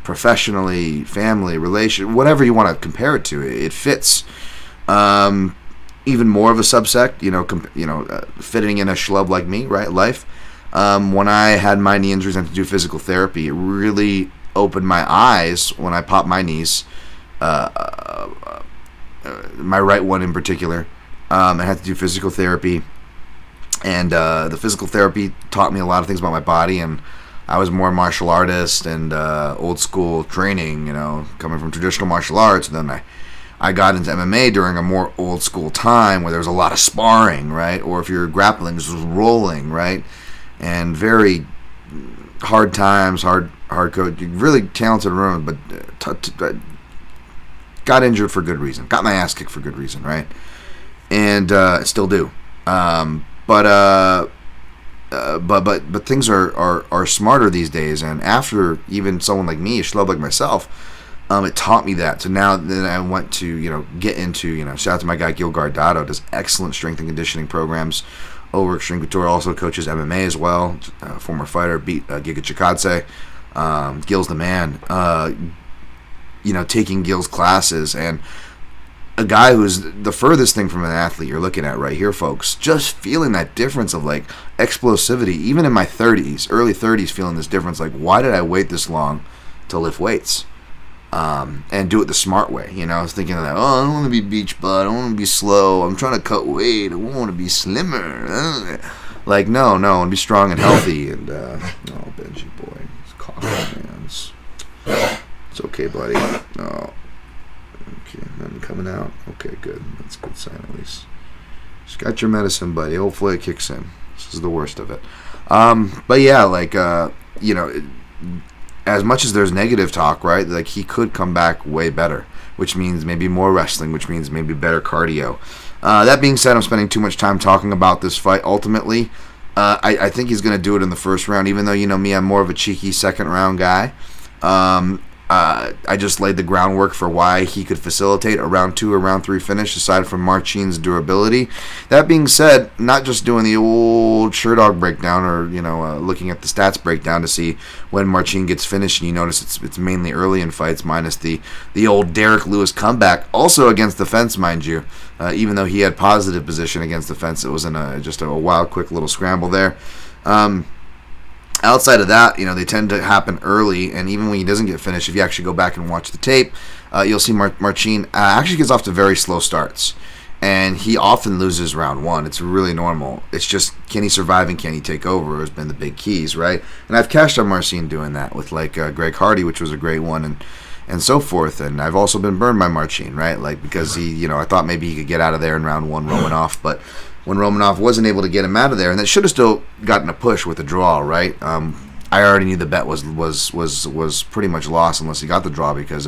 Professionally, family, relation, whatever you want to compare it to, it fits. Even more of a subsect, fitting in a schlub like me, right? Life. When I had my knee injuries and had to do physical therapy, it really opened my eyes when I popped my knees, my right one in particular. I had to do physical therapy, and the physical therapy taught me a lot of things about my body, and I was more a martial artist and old school training, coming from traditional martial arts, and then I got into MMA during a more old school time where there was a lot of sparring, right? Or if you're grappling, this was rolling, right? And very hard times, hard coach, really talented room, but got injured for good reason. Got my ass kicked for good reason, right? And still do. But things are smarter these days. And after even someone like me, a schlub like myself, it taught me that. So now then I went to get into shout out to my guy Gil Guardado, does excellent strength and conditioning programs over Extreme Couture, also coaches MMA as well. Former fighter, beat Giga Chikadze. Gil's the man. Taking Gil's classes, and a guy who's the furthest thing from an athlete you're looking at right here, folks. Just feeling that difference of explosivity, even in my 30s, early 30s, feeling this difference. Why did I wait this long to lift weights? And do it the smart way. I was thinking that, I don't want to be beach butt, I don't want to be slow, I'm trying to cut weight, I want to be slimmer. No, I want to be strong and healthy. And, Benji boy, it's coughing, man. It's okay, buddy. No. Okay, nothing coming out. Okay, good. That's a good sign at least. Just got your medicine, buddy. Hopefully it kicks in. This is the worst of it. But yeah, as much as there's negative talk, right? He could come back way better, which means maybe more wrestling, which means maybe better cardio. That being said, I'm spending too much time talking about this fight. Ultimately, I think he's going to do it in the first round, even though, me, I'm more of a cheeky second round guy. I just laid the groundwork for why he could facilitate a round 2 or round 3 finish, aside from Marcin's durability. That being said, not just doing the old Sherdog breakdown or looking at the stats breakdown to see when Marcin gets finished, and you notice it's mainly early in fights, minus the old Derek Lewis comeback, also against the fence, mind you. Even though he had positive position against the fence, it was in just a wild, quick little scramble there. Outside of that, they tend to happen early, and even when he doesn't get finished, if you actually go back and watch the tape, you'll see Marcin actually gets off to very slow starts, and he often loses round 1. It's really normal. It's just, can he survive and can he take over has been the big keys, right? And I've cashed on Marcin doing that with Greg Hardy, which was a great one, and so forth. And I've also been burned by Marcin, right? Like, because I thought maybe he could get out of there in round one, Romanov, but when Romanov wasn't able to get him out of there, and that should have still gotten a push with a draw, right? I already knew the bet was pretty much lost unless he got the draw, because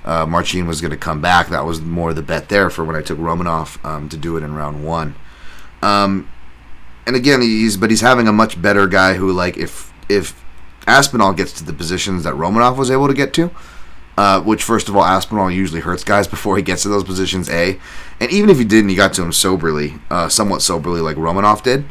Marcin was going to come back. That was more the bet there for when I took Romanov to do it in round one. And again, he's having a much better guy who, like, if Aspinall gets to the positions that Romanov was able to get to, which, first of all, Aspinall usually hurts guys before he gets to those positions, A. And even if he didn't, he got to him soberly, somewhat soberly, like Romanov did,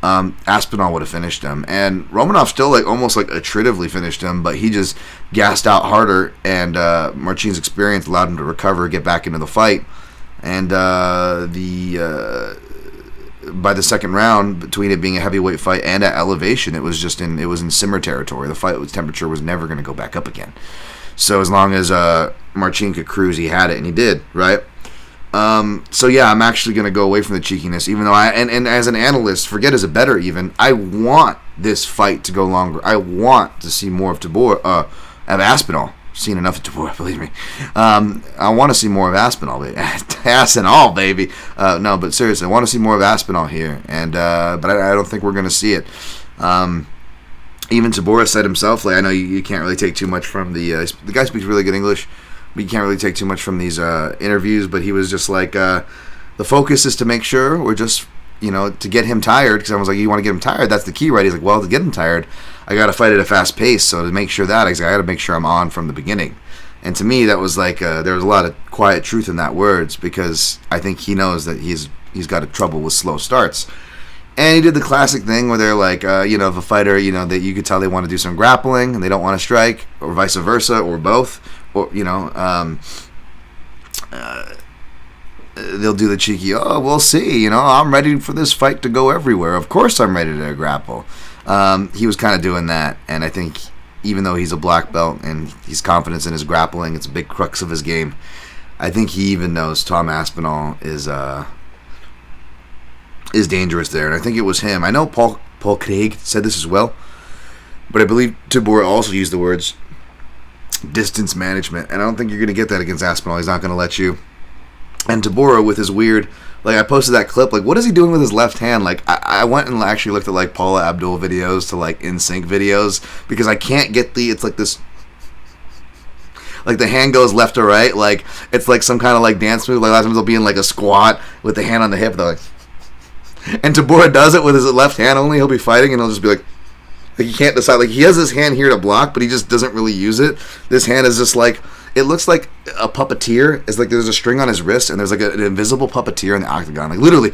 Aspinall would have finished him. And Romanov still, like, almost, like, attritively finished him, but he just gassed out harder, and Marcin's experience allowed him to recover, get back into the fight. And by the second round, between it being a heavyweight fight and at elevation, it was in simmer territory. The fight temperature was never going to go back up again. So as long as Marcin could cruise, he had it, and he did, right? So yeah, I'm actually going to go away from the cheekiness, even though and as an analyst, forget as a bettor even, I want this fight to go longer. I want to see more of Tybura, of Aspinall. Seen enough of Tybura, believe me. I want to see more of Aspinall, baby. Ass and all, baby. No, but seriously, I want to see more of Aspinall here, and but I don't think we're going to see it. Even Tybura said himself, like, I know you can't really take too much from the guy speaks really good English, but you can't really take too much from these interviews. But he was just like, the focus is to make sure we're just, to get him tired, because I was like, you want to get him tired? That's the key, right? He's like, well, to get him tired, I got to fight at a fast pace. So to make sure that, I got to make sure I'm on from the beginning. And to me, that was like, there was a lot of quiet truth in that words, because I think he knows that he's got a trouble with slow starts. And he did the classic thing where they're like, if a fighter, that you could tell they want to do some grappling and they don't want to strike, or vice versa, or both, or, they'll do the cheeky, oh, we'll see, I'm ready for this fight to go everywhere. Of course I'm ready to grapple. He was kind of doing that, and I think even though he's a black belt and he's confident in his grappling, it's a big crux of his game, I think he even knows Tom Aspinall is dangerous there, and I think it was him. I know Paul Craig said this as well, but I believe Tybura also used the words distance management, and I don't think you're going to get that against Aspinall. He's not going to let you. And Tybura, with his weird, like, I posted that clip, like, what is he doing with his left hand? Like, I went and actually looked at, like, Paula Abdul videos to, like, NSYNC videos, because I can't get it's like this, like, the hand goes left to right, like, it's like some kind of, like, dance move. Like, last time they'll be in, like, a squat with the hand on the hip, they're like, and Tybura does it with his left hand only. He'll be fighting, and he'll just be like he can't decide. Like, he has his hand here to block, but he just doesn't really use it. This hand is just like, it looks like a puppeteer. It's like there's a string on his wrist, and there's like an invisible puppeteer in the octagon. Like, literally,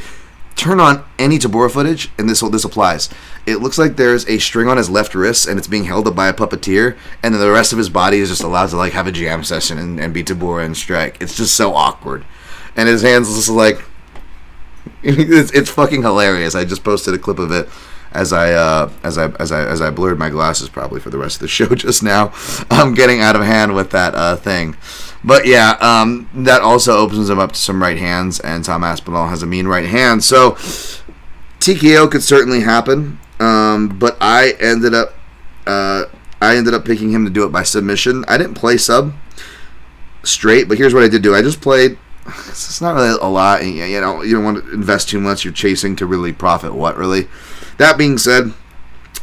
turn on any Tybura footage, and this applies. It looks like there's a string on his left wrist, and it's being held up by a puppeteer, and then the rest of his body is just allowed to, like, have a jam session and be Tybura and strike. It's just so awkward, and his hands just like. It's fucking hilarious. I just posted a clip of it as I blurred my glasses probably for the rest of the show just now. I'm getting out of hand with that thing, but yeah, that also opens him up to some right hands, and Tom Aspinall has a mean right hand, so TKO could certainly happen. But I ended up picking him to do it by submission. I didn't play sub straight, but here's what I did do. I just played. It's not really a lot, you don't want to invest too much. You're chasing to really profit what, really? That being said,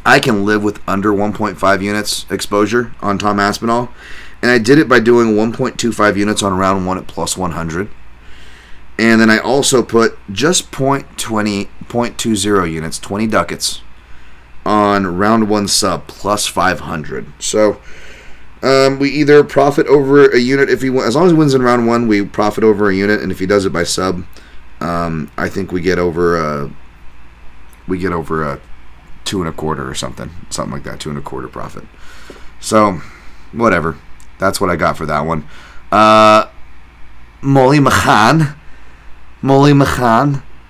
I can live with under 1.5 units exposure on Tom Aspinall, and I did it by doing 1.25 units on round 1 at plus 100, and then I also put just 0.20 units, 20 ducats, on round 1 sub plus 500. So we either profit over a unit if he as long as he wins in round 1, we profit over a unit, and if he does it by sub, I think we get over a 2.25 or something like that, 2.25 profit. So whatever, that's what I got for that one. Molly McCann,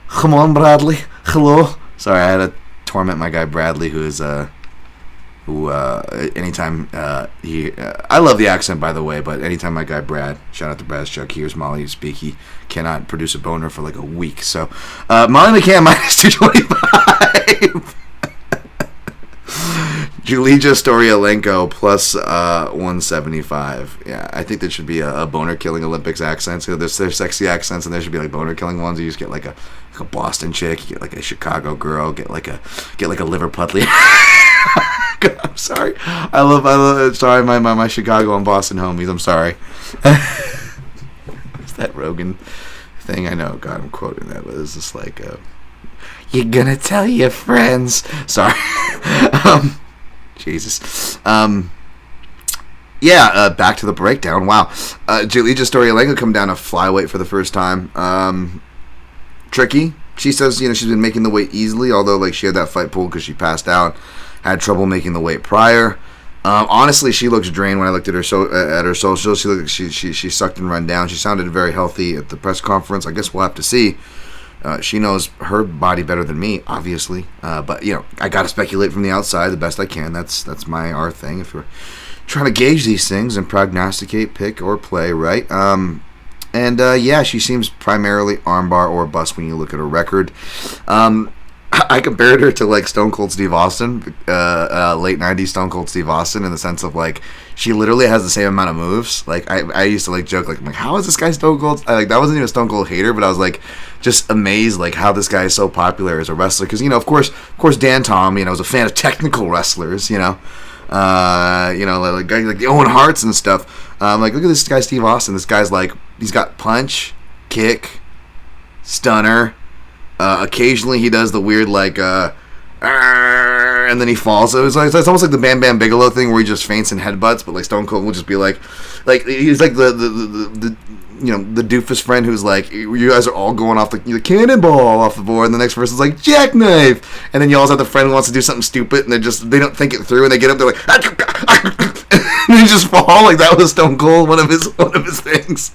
come on, Bradley, hello. Sorry, I had to torment my guy Bradley, who is anytime I love the accent, by the way, but anytime my guy Brad, shout out to Brad's Chuck, hears Molly speak, he cannot produce a boner for like a week. So Molly McCann minus 225. Julija-Stoliarenko plus 175. Yeah, I think there should be a boner killing Olympics accents. There's sexy accents, and there should be like boner killing ones. You just get like a Boston chick, you get like a Chicago girl, get like a Liverpudlian. I'm sorry. I love. Sorry, my Chicago and Boston homies. I'm sorry. It's that Rogan thing. I know. God, I'm quoting that, but it's just like, you're gonna tell your friends. Sorry. Jesus. Back to the breakdown. Wow. Julija-Stoliarenko come down to flyweight for the first time. Tricky. She says, she's been making the weight easily, although like she had that fight pulled because she passed out. Had trouble making the weight prior. Honestly, she looks drained when I looked at her socials. She looked like she sucked and run down. She sounded very healthy at the press conference. I guess we'll have to see. She knows her body better than me, obviously. But I got to speculate from the outside the best I can. That's our thing. If we're trying to gauge these things and prognosticate, pick or play, right? She seems primarily armbar or bust when you look at her record. I compared her to like Stone Cold Steve Austin, late 90s Stone Cold Steve Austin, in the sense of like she literally has the same amount of moves. Like I used to like joke like, how is this guy Stone Cold? That wasn't even a Stone Cold hater, but I was like just amazed like how this guy is so popular as a wrestler, because of course Dan Tom was a fan of technical wrestlers, like guys like the Owen Harts and stuff. Like look at this guy Steve Austin. This guy's like he's got punch, kick, stunner. Occasionally he does the weird like and then he falls. So it's almost like the Bam Bam Bigelow thing where he just feints and headbutts, but like Stone Cold will just be like he's like the doofus friend who's like, you guys are all going off the cannonball off the board, and the next person's like jackknife, and then you always have the friend who wants to do something stupid and they don't think it through, and they get up, they're like and they just fall. Like that was Stone Cold, one of his things.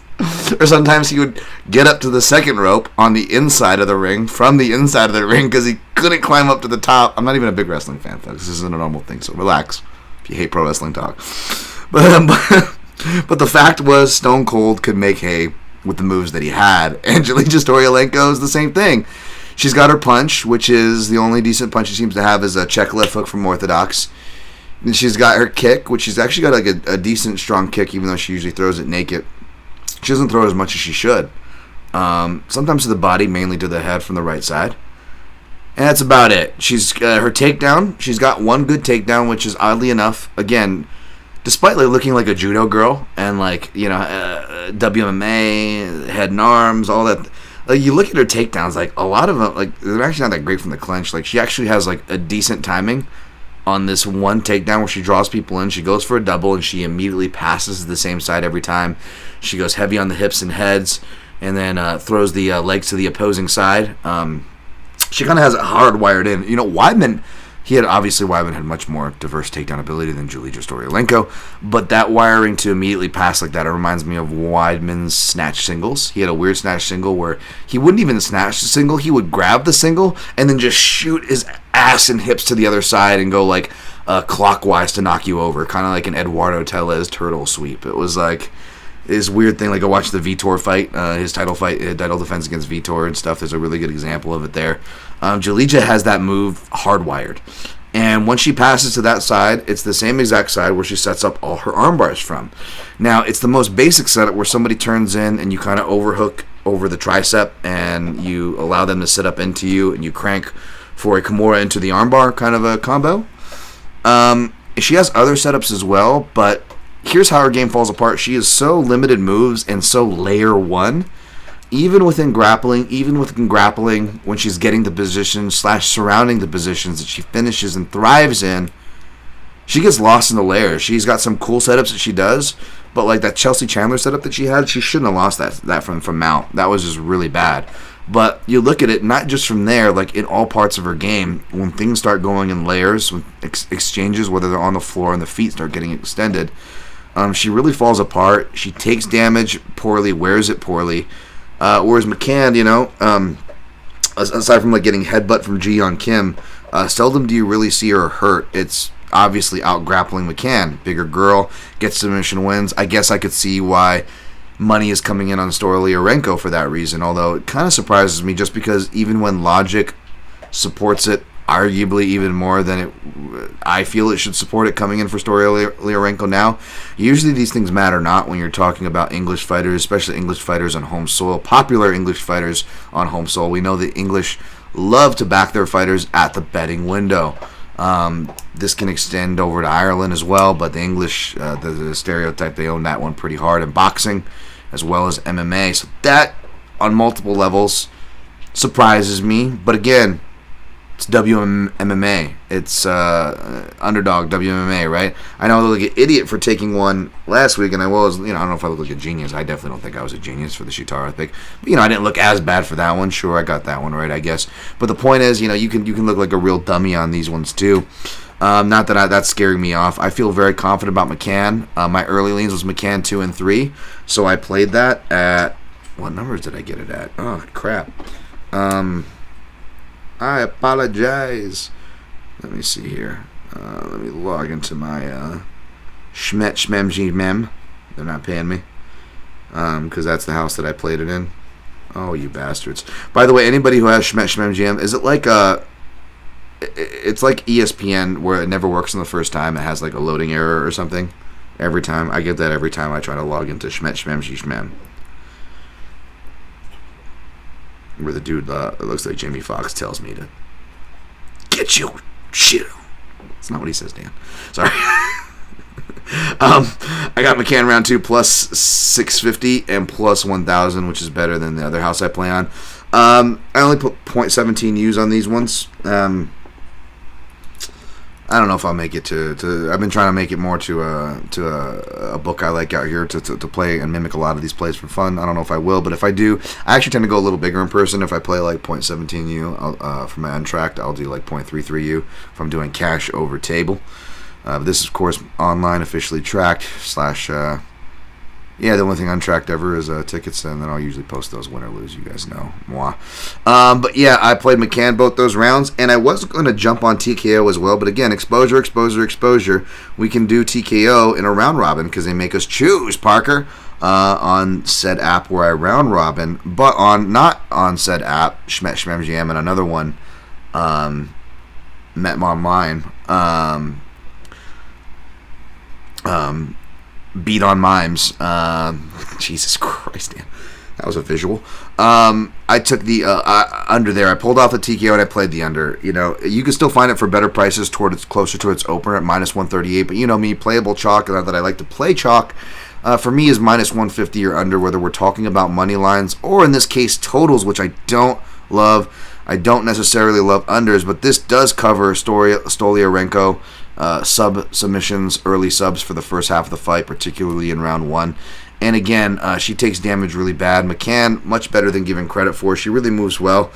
Or sometimes he would get up to the second rope on the inside of the ring, from the inside of the ring, because he couldn't climb up to the top. I'm not even a big wrestling fan, folks. This isn't a normal thing, so relax if you hate pro wrestling talk. But the fact was, Stone Cold could make hay with the moves that he had. And Julija-Stoliarenko is the same thing. She's got her punch, which is the only decent punch she seems to have, is a check left hook from Orthodox. And she's got her kick, which she's actually got like a decent strong kick, even though she usually throws it naked. She doesn't throw as much as she should. Sometimes to the body, mainly to the head from the right side. And that's about it. She's her takedown. She's got one good takedown, which is oddly enough, again, despite like looking like a judo girl and like WMA, head and arms, all that. Like you look at her takedowns, like a lot of them, like they're actually not that great from the clinch. Like she actually has like a decent timing on this one takedown where she draws people in. She goes for a double and she immediately passes the same side every time. She goes heavy on the hips and heads, and then throws the legs to the opposing side. She kind of has it hardwired in. Weidman, Weidman had much more diverse takedown ability than Julija-Stoliarenko, but that wiring to immediately pass like that, it reminds me of Weidman's snatch singles. He had a weird snatch single where he wouldn't even snatch the single, he would grab the single and then just shoot his ass and hips to the other side and go like clockwise to knock you over, kind of like an Eduardo Tellez turtle sweep. It was like this weird thing. Like I watched the Vitor fight, his title defense against Vitor and stuff. There's a really good example of it there. Julija has that move hardwired, and when she passes to that side, it's the same exact side where she sets up all her arm bars from. Now it's the most basic setup where somebody turns in and you kind of overhook over the tricep and you allow them to sit up into you and you crank for a Kimura into the armbar, kind of a combo. She has other setups as well, but here's how her game falls apart. She is so limited moves and so layer one. Even within grappling, when she's getting the position / surrounding the positions that she finishes and thrives in, she gets lost in the layers. She's got some cool setups that she does, but like that Chelsea Chandler setup that she had, she shouldn't have lost that from Mount. That was just really bad. But you look at it, not just from there, like in all parts of her game, when things start going in layers, when exchanges, whether they're on the floor and the feet start getting extended, she really falls apart. She takes damage poorly, wears it poorly. Whereas McCann, aside from like getting headbutt from Ji on Kim, seldom do you really see her hurt. It's obviously out grappling McCann. Bigger girl, gets submission wins. I guess I could see why money is coming in on Stoliarenko for that reason, although it kind of surprises me just because even when logic supports it, arguably even more than I feel it should support it coming in for Stoliarenko now. Usually these things matter not when you're talking about English fighters, especially English fighters on home soil, popular English fighters on home soil. We know the English love to back their fighters at the betting window. This can extend over to Ireland as well, but the English, the stereotype, they own that one pretty hard in boxing as well as MMA. So that, on multiple levels, surprises me. But again, it's WMMA. It's underdog WMMA, right? I know I look like an idiot for taking one last week, and I was, I don't know if I look like a genius. I definitely don't think I was a genius for the Shitara pick. But, I didn't look as bad for that one. Sure, I got that one right, I guess. But the point is, you can look like a real dummy on these ones too. Not that that's scaring me off. I feel very confident about McCann. My early leans was McCann 2 and 3, so I played that at, what numbers did I get it at? Oh crap. I apologize. Let me see here. Let me log into my Schmem. They're not paying me. Because that's the house that I played it in. Oh, you bastards. By the way, anybody who has Schmem, is it like it's like ESPN where it never works on the first time. It has like a loading error or something. Every time. I get that every time I try to log into Schmem. Where the dude, it looks like Jamie Foxx, tells me to get your shit on. That's not what he says, Dan. Sorry. I got McCann round 2 plus 650 and plus 1,000, which is better than the other house I play on. I only put .17 U's on these ones. I don't know if I'll make it to. I've been trying to make it more to a book I like out here to play and mimic a lot of these plays for fun. I don't know if I will, but if I do, I actually tend to go a little bigger in person. If I play like .17 U for my untracked, I'll do like .33 U if I'm doing cash over table. This is, of course, online, officially tracked / yeah, the only thing untracked ever is tickets, and then I'll usually post those win or lose. You guys know. Moi. But yeah, I played McCann both those rounds, and I was going to jump on TKO as well. But again, exposure. We can do TKO in a round robin because they make us choose, Parker, on said app where I round robin. But not on said app, Schmem and another one, met online. Beat on Mimes. Jesus Christ, damn. That was a visual. I took the under there. I pulled off the TKO and I played the under. You can still find it for better prices closer to its opener at -138. But me, playable chalk, and that I like to play chalk. For me is -150 or under, whether we're talking about money lines or in this case totals, which I don't love. I don't necessarily love unders, but this does cover Stoliarenko. Submissions, early subs for the first half of the fight, particularly in round 1. And again, she takes damage really bad. McCann, much better than given credit for. She really moves well.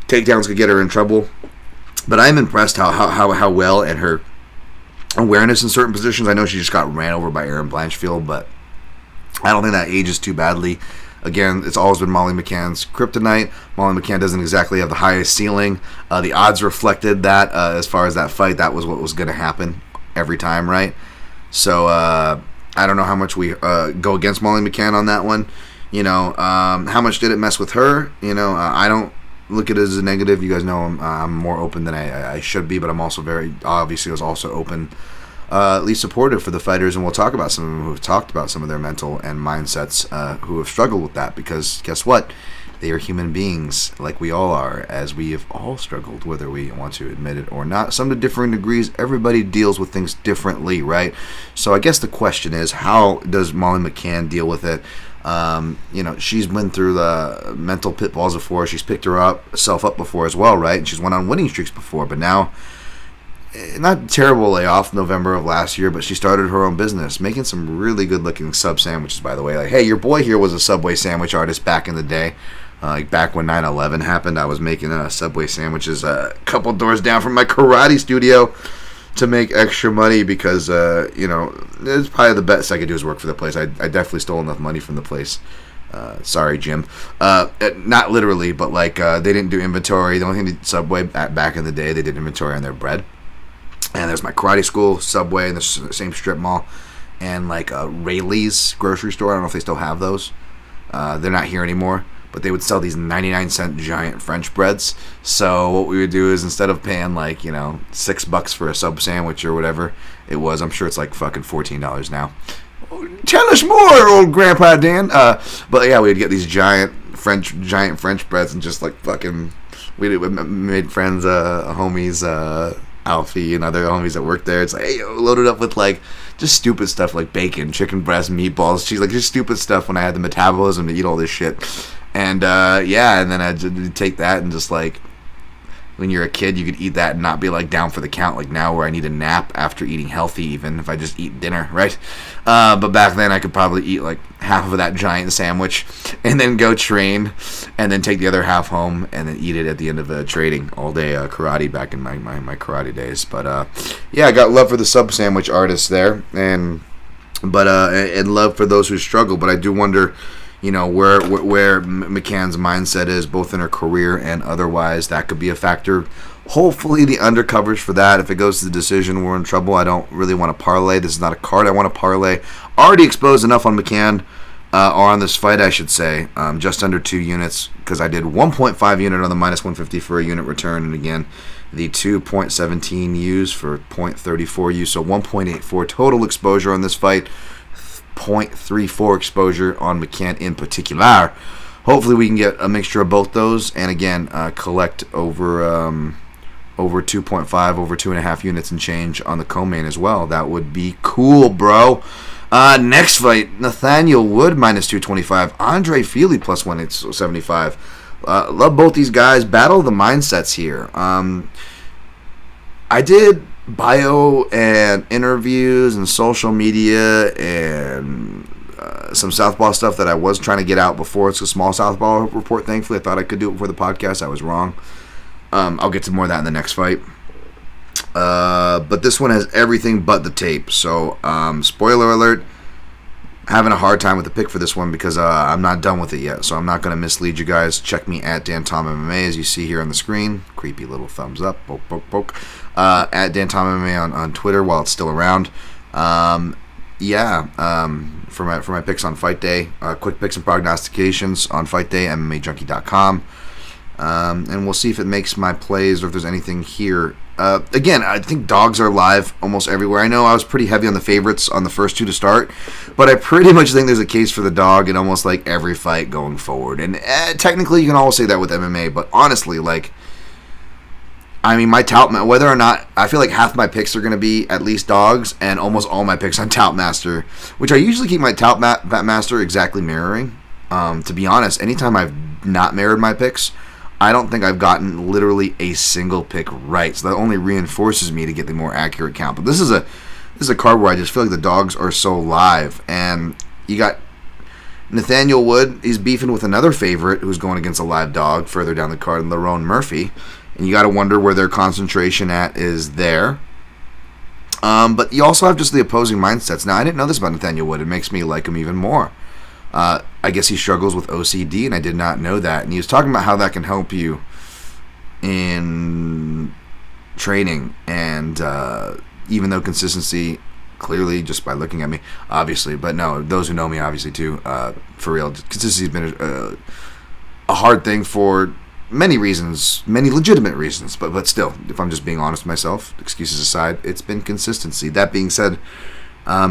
Takedowns could get her in trouble. But I'm impressed how well and her awareness in certain positions. I know she just got ran over by Erin Blanchfield, but I don't think that ages too badly. Again, it's always been Molly McCann's kryptonite. Molly McCann doesn't exactly have the highest ceiling. The odds reflected that as far as that fight. That was what was going to happen every time, right? So I don't know how much we go against Molly McCann on that one. How much did it mess with her? I don't look at it as a negative. You guys know I'm more open than I should be, but I'm also obviously was also open, at least supportive for the fighters, and we'll talk about some of them who have talked about some of their mental and mindsets who have struggled with that, because guess what? They are human beings like we all are, as we have all struggled, whether we want to admit it or not. Some to differing degrees. Everybody deals with things differently, right? So I guess the question is, how does Molly McCann deal with it? She's been through the mental pitfalls before. She's picked herself up before as well, right? And she's went on winning streaks before, but now, not terrible layoff November of last year, but she started her own business, making some really good-looking sub sandwiches, by the way. Like, hey, your boy here was a Subway sandwich artist back in the day. Back when 9/11 happened, I was making Subway sandwiches a couple doors down from my karate studio to make extra money because, it's probably the best I could do is work for the place. I definitely stole enough money from the place. Sorry, Jim. Not literally, but they didn't do inventory. The only thing they did Subway back in the day, they did inventory on their bread. And there's my karate school, Subway, in the same strip mall, and Rayleigh's grocery store. I don't know if they still have those. They're not here anymore. but they would sell these 99-cent giant French breads. So what we would do is instead of paying like, $6 for a sub sandwich or whatever it was, I'm sure it's like fucking $14 now. Tell us more, old Grandpa Dan. But yeah, we'd get these giant French breads and just like fucking, we made friends, homies, Alfie and other homies that worked there. It's like, hey, loaded up with like just stupid stuff like bacon, chicken breast, meatballs, cheese, like just stupid stuff when I had the metabolism to eat all this shit. And and then I'd take that and just like, when you're a kid, you could eat that and not be like down for the count like now where I need a nap after eating healthy even if I just eat dinner, right? But back then I could probably eat like half of that giant sandwich and then go train and then take the other half home and then eat it at the end of training all day karate back in my karate days. But I got love for the sub sandwich artists there and love for those who struggle. But I do wonder, where McCann's mindset is, both in her career and otherwise. That could be a factor. Hopefully the undercovers for that. If it goes to the decision, we're in trouble. I don't really want to parlay. This is not a card I want to parlay. Already exposed enough on McCann, or on this fight, I should say. Just under 2 units, because I did 1.5 unit on the minus 150 for a unit return, and again, the 2.17 U's for 0.34 U, so 1.84 total exposure on this fight. 0.34 exposure on McCann in particular. Hopefully we can get a mixture of both those, and again collect over 2.5, over 2.5 units and change on the co-main as well. That would be cool, bro. Next fight, Nathaniel Wood minus 225, Andre Fili plus 175. Love both these guys. Battle of the mindsets here. I did bio and interviews and social media and some Southpaw stuff that I was trying to get out before. It's a small Southpaw report, thankfully. I thought I could do it before the podcast. I was wrong. I'll get to more of that in the next fight. But this one has everything but the tape. So, spoiler alert, having a hard time with the pick for this one because I'm not done with it yet. So I'm not going to mislead you guys. Check me at Dan Tom MMA as you see here on the screen. Creepy little thumbs up. Poke, poke, poke. At Dan Tom MMA on Twitter while it's still around. For my picks on Fight Day, quick picks and prognostications on Fight Day, MMAJunkie.com. And we'll see if it makes my plays or if there's anything here. Again, I think dogs are live almost everywhere. I know I was pretty heavy on the favorites on the first 2 to start, but I pretty much think there's a case for the dog in almost like every fight going forward. And technically you can always say that with MMA, but honestly, my tout, whether or not, I feel like half my picks are going to be at least dogs, and almost all my picks on Tout Master, which I usually keep my Tout Master exactly mirroring. To be honest, anytime I've not mirrored my picks, I don't think I've gotten literally a single pick right. So that only reinforces me to get the more accurate count. But this is a card where I just feel like the dogs are so live, and you got Nathaniel Wood. He's beefing with another favorite who's going against a live dog further down the card, Lerone Murphy. And you got to wonder where their concentration is there. But you also have just the opposing mindsets. Now, I didn't know this about Nathaniel Wood. It makes me like him even more. I guess he struggles with OCD, and I did not know that. And he was talking about how that can help you in training. And even though consistency, clearly, just by looking at me, obviously, but no, those who know me, obviously, too, for real, consistency has been a hard thing for many reasons, many legitimate reasons, but still, if I'm just being honest with myself, excuses aside, it's been consistency. That being said,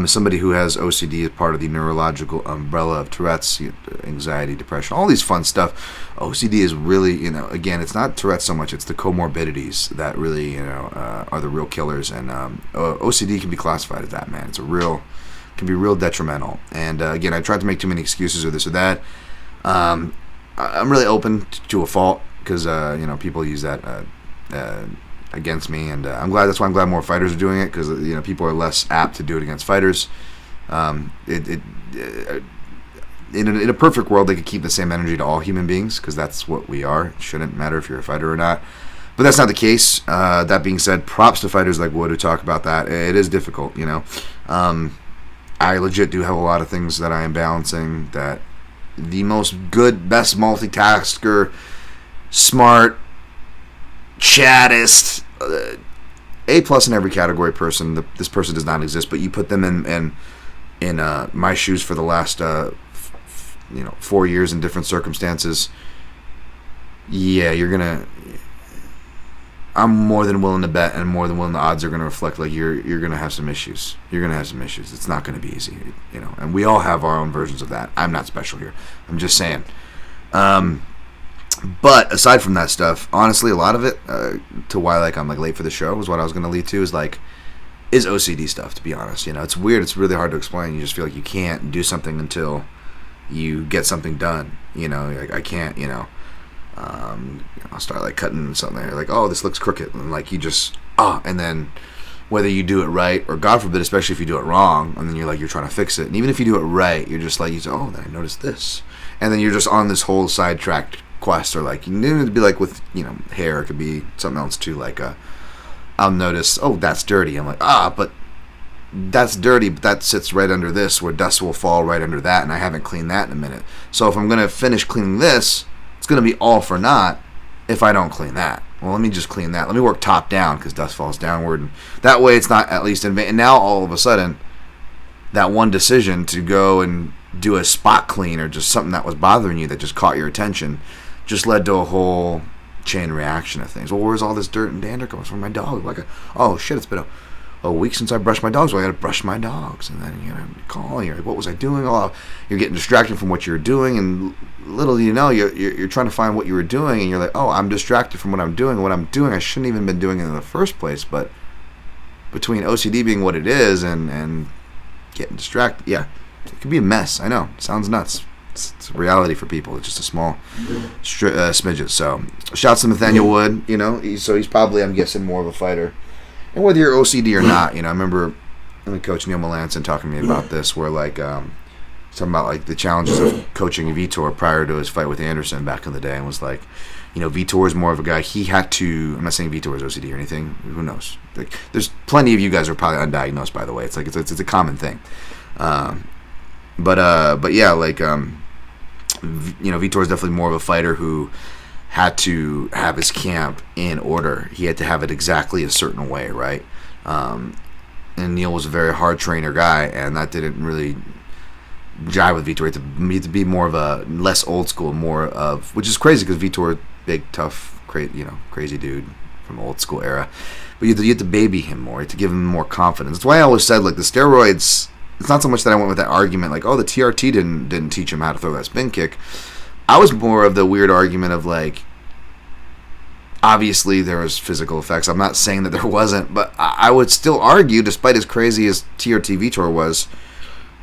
somebody who has OCD as part of the neurological umbrella of Tourette's, anxiety, depression, all these fun stuff, OCD is really, again, it's not Tourette's so much, it's the comorbidities that really, are the real killers, and OCD can be classified as that, man. Can be real detrimental. And again, I tried to make too many excuses or this or that. I'm really open to a fault because people use that against me, and that's why I'm glad more fighters are doing it, because people are less apt to do it against fighters. In a perfect world, they could keep the same energy to all human beings, because that's what we are. It shouldn't matter if you're a fighter or not, but that's not the case. That being said, props to fighters like Wood who talk about that. It is difficult, I legit do have a lot of things that I am balancing. That the best multitasker, smart, chattest, A+ in every category person. This person does not exist, but you put them in my shoes for the last 4 years in different circumstances, yeah, I'm more than willing to bet, and more than willing the odds are going to reflect like you're going to have some issues. You're going to have some issues. It's not going to be easy, and we all have our own versions of that. I'm not special here. I'm just saying. But aside from that stuff, honestly, a lot of it, to why like I'm like late for the show, was what I was going to lead to, is OCD stuff, to be honest. It's weird. It's really hard to explain. You just feel like you can't do something until you get something done. Like I can't, I'll start like cutting something. Like, oh, this looks crooked. And like you just, and then whether you do it right or God forbid, especially if you do it wrong, and then you're trying to fix it. And even if you do it right, you're just like, you say, oh, then I noticed this. And then you're just on this whole sidetracked quest, or like, it'd be like with, hair, it could be something else too. Like, I'll notice, oh, that's dirty. I'm like, but that's dirty, but that sits right under this, where dust will fall right under that, and I haven't cleaned that in a minute. So if I'm going to finish cleaning this, it's going to be all for naught if I don't clean that. Well, let me just clean that. Let me work top down, because dust falls downward. And that way it's not at least in vain. And now all of a sudden, that one decision to go and do a spot clean, or just something that was bothering you that just caught your attention, just led to a whole chain reaction of things. Well, where's all this dirt and dander coming from my dog? Like, oh shit, it's been a week since I brushed my dogs. Well, I got to brush my dogs, and then call. You're like, what was I doing? Oh, you're getting distracted from what you're doing, and little do you know, you're trying to find what you were doing, and you're like, oh, I'm distracted from what I'm doing. What I'm doing, I shouldn't even been doing it in the first place. But between OCD being what it is and getting distracted, yeah, it could be a mess. I know, it sounds nuts. It's a reality for people. It's just a small smidget. So, shouts to Nathaniel Wood. He's probably, I'm guessing, more of a fighter. And whether you're OCD or not, I remember Coach Neil Melanson talking to me about this, where talking about like the challenges of coaching Vitor prior to his fight with Anderson back in the day, and was like, Vitor is more of a guy. He had to. I'm not saying Vitor is OCD or anything. Who knows? Like, there's plenty of you guys who are probably undiagnosed, by the way. It's like it's a common thing. But yeah, like Vitor is definitely more of a fighter who had to have his camp in order. He had to have it exactly a certain way, right? And Neil was a very hard trainer guy, and that didn't really jive with Vitor. He had to be more of a less old school, more of, which is crazy because Vitor, big, tough, crazy dude from the old school era. But you had to baby him more. You had to give him more confidence. That's why I always said, like, the steroids. It's not so much that I went with that argument, like, oh, the TRT didn't teach him how to throw that spin kick. I was more of the weird argument of, like, obviously there was physical effects. I'm not saying that there wasn't, but I would still argue, despite as crazy as TRT Vitor was,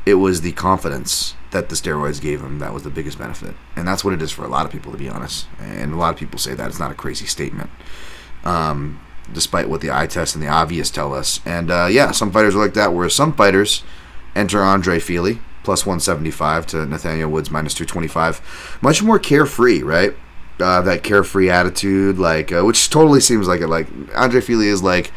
it was the confidence that the steroids gave him that was the biggest benefit. And that's what it is for a lot of people, to be honest. And a lot of people say that. It's not a crazy statement, despite what the eye test and the obvious tell us. And, yeah, some fighters are like that, whereas some fighters enter Andre Fili, plus 175 to Nathaniel Woods, minus 225. Much more carefree, right? That carefree attitude, like, which totally seems like it. Like, Andre Fili is like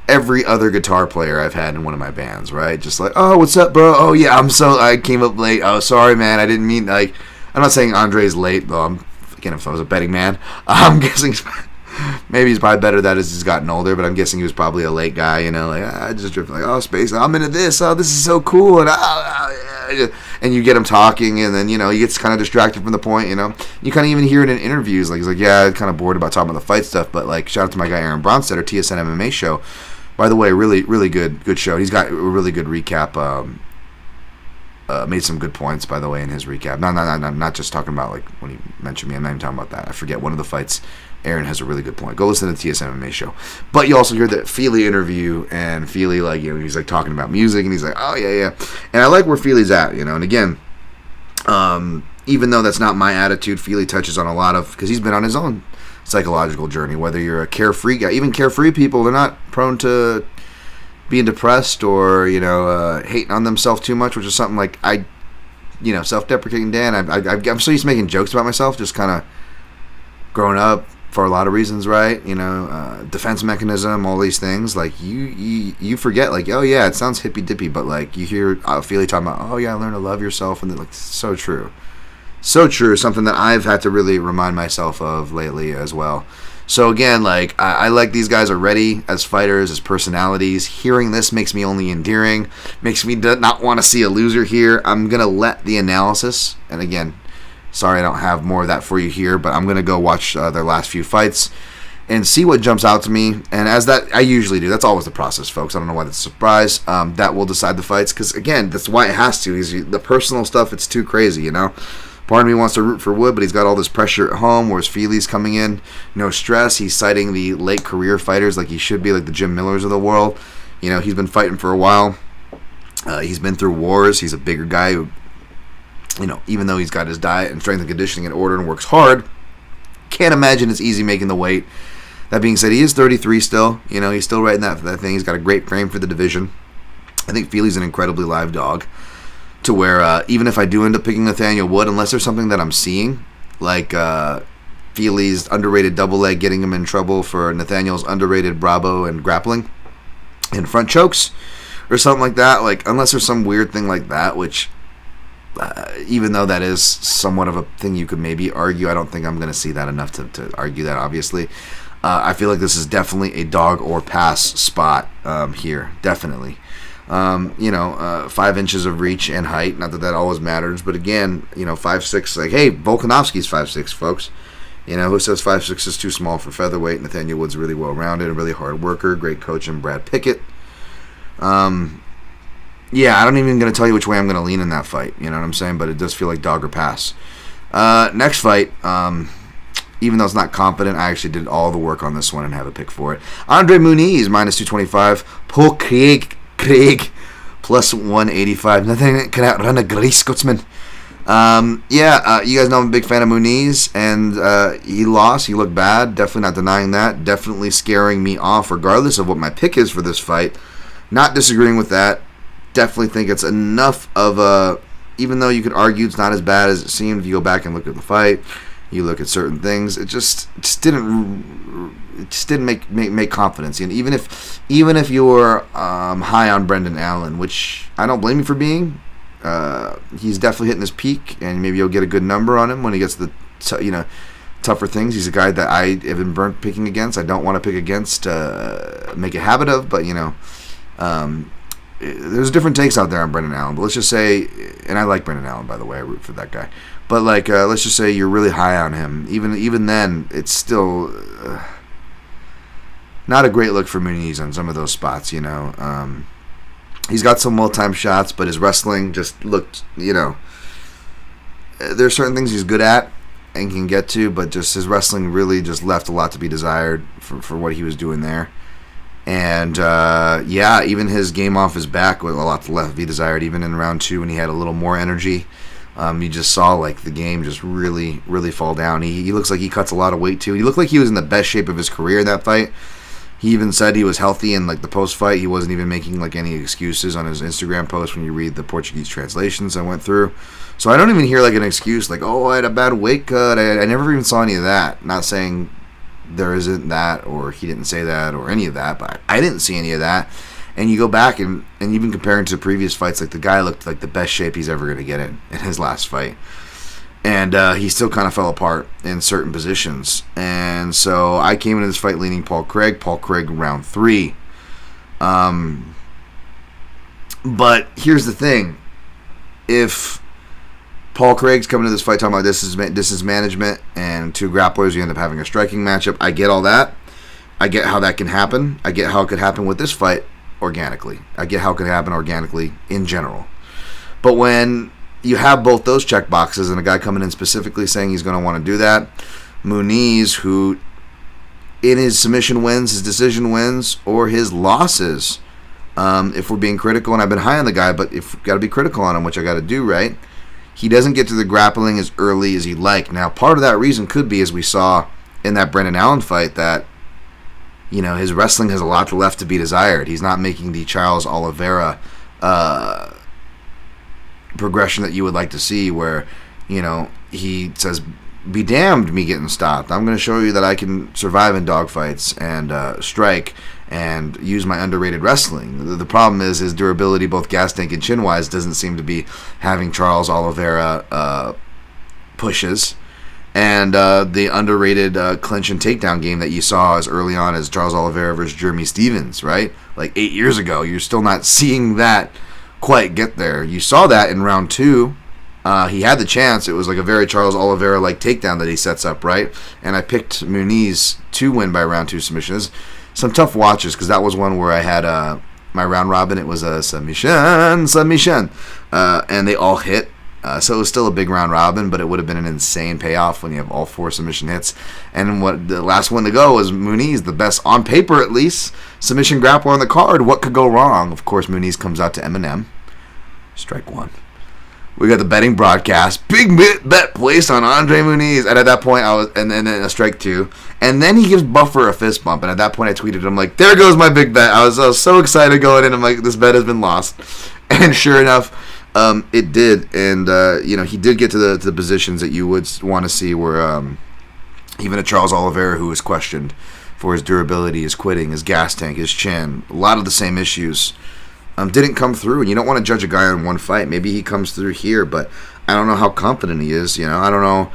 every other guitar player I've had in one of my bands, right? Just like, oh, what's up, bro? Oh, yeah, I came up late. Oh, sorry, man. I didn't mean, like, I'm not saying Andre's late, though. Again, if I was a betting man, I'm guessing maybe he's probably better that as he's gotten older, but I'm guessing he was probably a late guy, like, I just drift, like, oh, space, I'm into this, oh, this is so cool, and you get him talking, and then, he gets kind of distracted from the point, you kind of even hear it in interviews, like, he's like, yeah, I'm kind of bored about talking about the fight stuff, but, like, shout out to my guy Aaron Bronstetter, TSN MMA show, by the way, really, really good show. He's got a really good recap, made some good points, by the way, in his recap, not just talking about, like, when he mentioned me, I'm not even talking about that, I forget one of the fights. Aaron has a really good point. Go listen to the TSN MMA show. But you also hear that Fili interview, and Fili, like, he's like talking about music, and he's like, oh, yeah. And I like where Fili's at, and again, even though that's not my attitude, Fili touches on a lot of, because he's been on his own psychological journey, whether you're a carefree guy, even carefree people, they're not prone to being depressed or, hating on themselves too much, which is something like self-deprecating Dan, I'm so used to making jokes about myself, just kind of growing up, for a lot of reasons, right? Defense mechanism, all these things. Like, you forget, like, oh, yeah, it sounds hippy-dippy, but, like, you hear Fili talking about, oh, yeah, learn to love yourself, and, like, so true. So true, something that I've had to really remind myself of lately as well. So again, like I like these guys already as fighters, as personalities. Hearing this makes me only endearing, makes me not want to see a loser here. I'm gonna let the analysis, and again, sorry I don't have more of that for you here, but I'm gonna go watch their last few fights and see what jumps out to me. And as that I usually do, that's always the process, folks. I don't know why that's a surprise. That will decide the fights, because again, that's why it has to. Is the personal stuff, it's too crazy, you know. Part of me wants to root for Wood, but he's got all this pressure at home, whereas Fili's coming in, no stress. He's citing the late career fighters like he should be, like the Jim Millers of the world. You know, he's been fighting for a while. He's been through wars. He's a bigger guy who, you know, even though he's got his diet and strength and conditioning in order and works hard, can't imagine it's easy making the weight. That being said, he is 33 still. You know, he's still right in that thing. He's got a great frame for the division. I think Fili's an incredibly live dog, to where even if I do end up picking Nathaniel Wood, unless there's something that I'm seeing, like Fili's underrated double leg getting him in trouble for Nathaniel's underrated Bravo and grappling and front chokes or something like that, like unless there's some weird thing like that, which even though that is somewhat of a thing you could maybe argue, I don't think I'm going to see that enough to argue that, obviously. I feel like this is definitely a dog or pass spot here, definitely. 5 inches of reach and height. Not that that always matters, but again, 5'6". Like, hey, Volkanovski's 5'6", folks. You know, who says 5'6" is too small for featherweight? Nathaniel Wood's really well-rounded, a really hard worker, great coach in Brad Pickett. Yeah, I don't even going to tell you which way I'm going to lean in that fight. You know what I'm saying? But it does feel like dog or pass. Next fight, even though it's not confident, I actually did all the work on this one and have a pick for it. Andre Muniz, minus 225. Paul Craig, plus 185. Nothing can outrun a Greece Scotsman. You guys know I'm a big fan of Muniz, and he lost. He looked bad. Definitely not denying that. Definitely scaring me off, regardless of what my pick is for this fight. Not disagreeing with that. Definitely think it's enough of a, even though you could argue it's not as bad as it seemed, if you go back and look at the fight, you look at certain things, it just didn't make confidence. And even if you're high on Brendan Allen, which I don't blame you for being, he's definitely hitting his peak, and maybe you'll get a good number on him when he gets the tougher things. He's a guy that I have been burnt picking against. I don't want to pick against, make a habit of, but there's different takes out there on Brendan Allen. But let's just say, and I like Brendan Allen, by the way, I root for that guy. But let's just say you're really high on him. Even then, it's still not a great look for Muniz on some of those spots. He's got some well-timed shots, but his wrestling just looked. There's certain things he's good at and can get to, but just his wrestling really just left a lot to be desired for what he was doing there. And even his game off his back with a lot left to be desired. Even in round 2, when he had a little more energy. You just saw the game just really, really fall down. He looks like he cuts a lot of weight too. He looked like he was in the best shape of his career in that fight. He even said he was healthy in the post-fight. He wasn't even making any excuses on his Instagram post when you read the Portuguese translations I went through. So I don't even hear an excuse oh, I had a bad weight cut. I never even saw any of that. Not saying there isn't that, or he didn't say that, or any of that, but I didn't see any of that. And you go back and even comparing to previous fights, the guy looked like the best shape he's ever going to get in his last fight. And he still kind of fell apart in certain positions. And so I came into this fight leaning Paul Craig round 3. But here's the thing. If Paul Craig's coming to this fight talking about this is management and 2 grapplers, you end up having a striking matchup, I get all that. I get how that can happen. I get how it could happen with this fight organically. I get how it could happen organically in general. But when you have both those check boxes and a guy coming in specifically saying he's going to want to do that, Muniz, who in his submission wins, his decision wins, or his losses, if we're being critical, and I've been high on the guy, but if we've got to be critical on him, which I got to do, right, he doesn't get to the grappling as early as he'd like. Now, part of that reason could be, as we saw in that Brendan Allen fight, that his wrestling has a lot left to be desired. He's not making the Charles Oliveira progression that you would like to see, where, he says, be damned me getting stopped. I'm going to show you that I can survive in dogfights and strike and use my underrated wrestling. The problem is his durability, both gas tank and chin-wise, doesn't seem to be having Charles Oliveira pushes. And the underrated clinch and takedown game that you saw as early on as Charles Oliveira versus Jeremy Stevens, right? Like 8 years ago. You're still not seeing that quite get there. You saw that in round 2. He had the chance. It was like a very Charles Oliveira-like takedown that he sets up, right? And I picked Muniz to win by round 2 submissions. Some tough watches because that was one where I had my round robin. It was a submission, and they all hit. So it was still a big round robin, but it would have been an insane payoff when you have all 4 submission hits. And what the last one to go was Muniz, the best on paper at least submission grappler on the card. What could go wrong? Of course, Muniz comes out to Eminem. Strike 1. We got the betting broadcast. Big bet placed on Andre Muniz. And at that point, and then a strike 2. And then he gives Buffer a fist bump. And at that point, I tweeted him like, "There goes my big bet." I was so excited going in. I'm like, this bet has been lost. And sure enough, it did. And he did get to the positions that you would want to see, where even a Charles Oliveira, who was questioned for his durability, his quitting, his gas tank, his chin, a lot of the same issues. Didn't come through, and you don't want to judge a guy on one fight. Maybe he comes through here, but I don't know how confident he is. I don't know.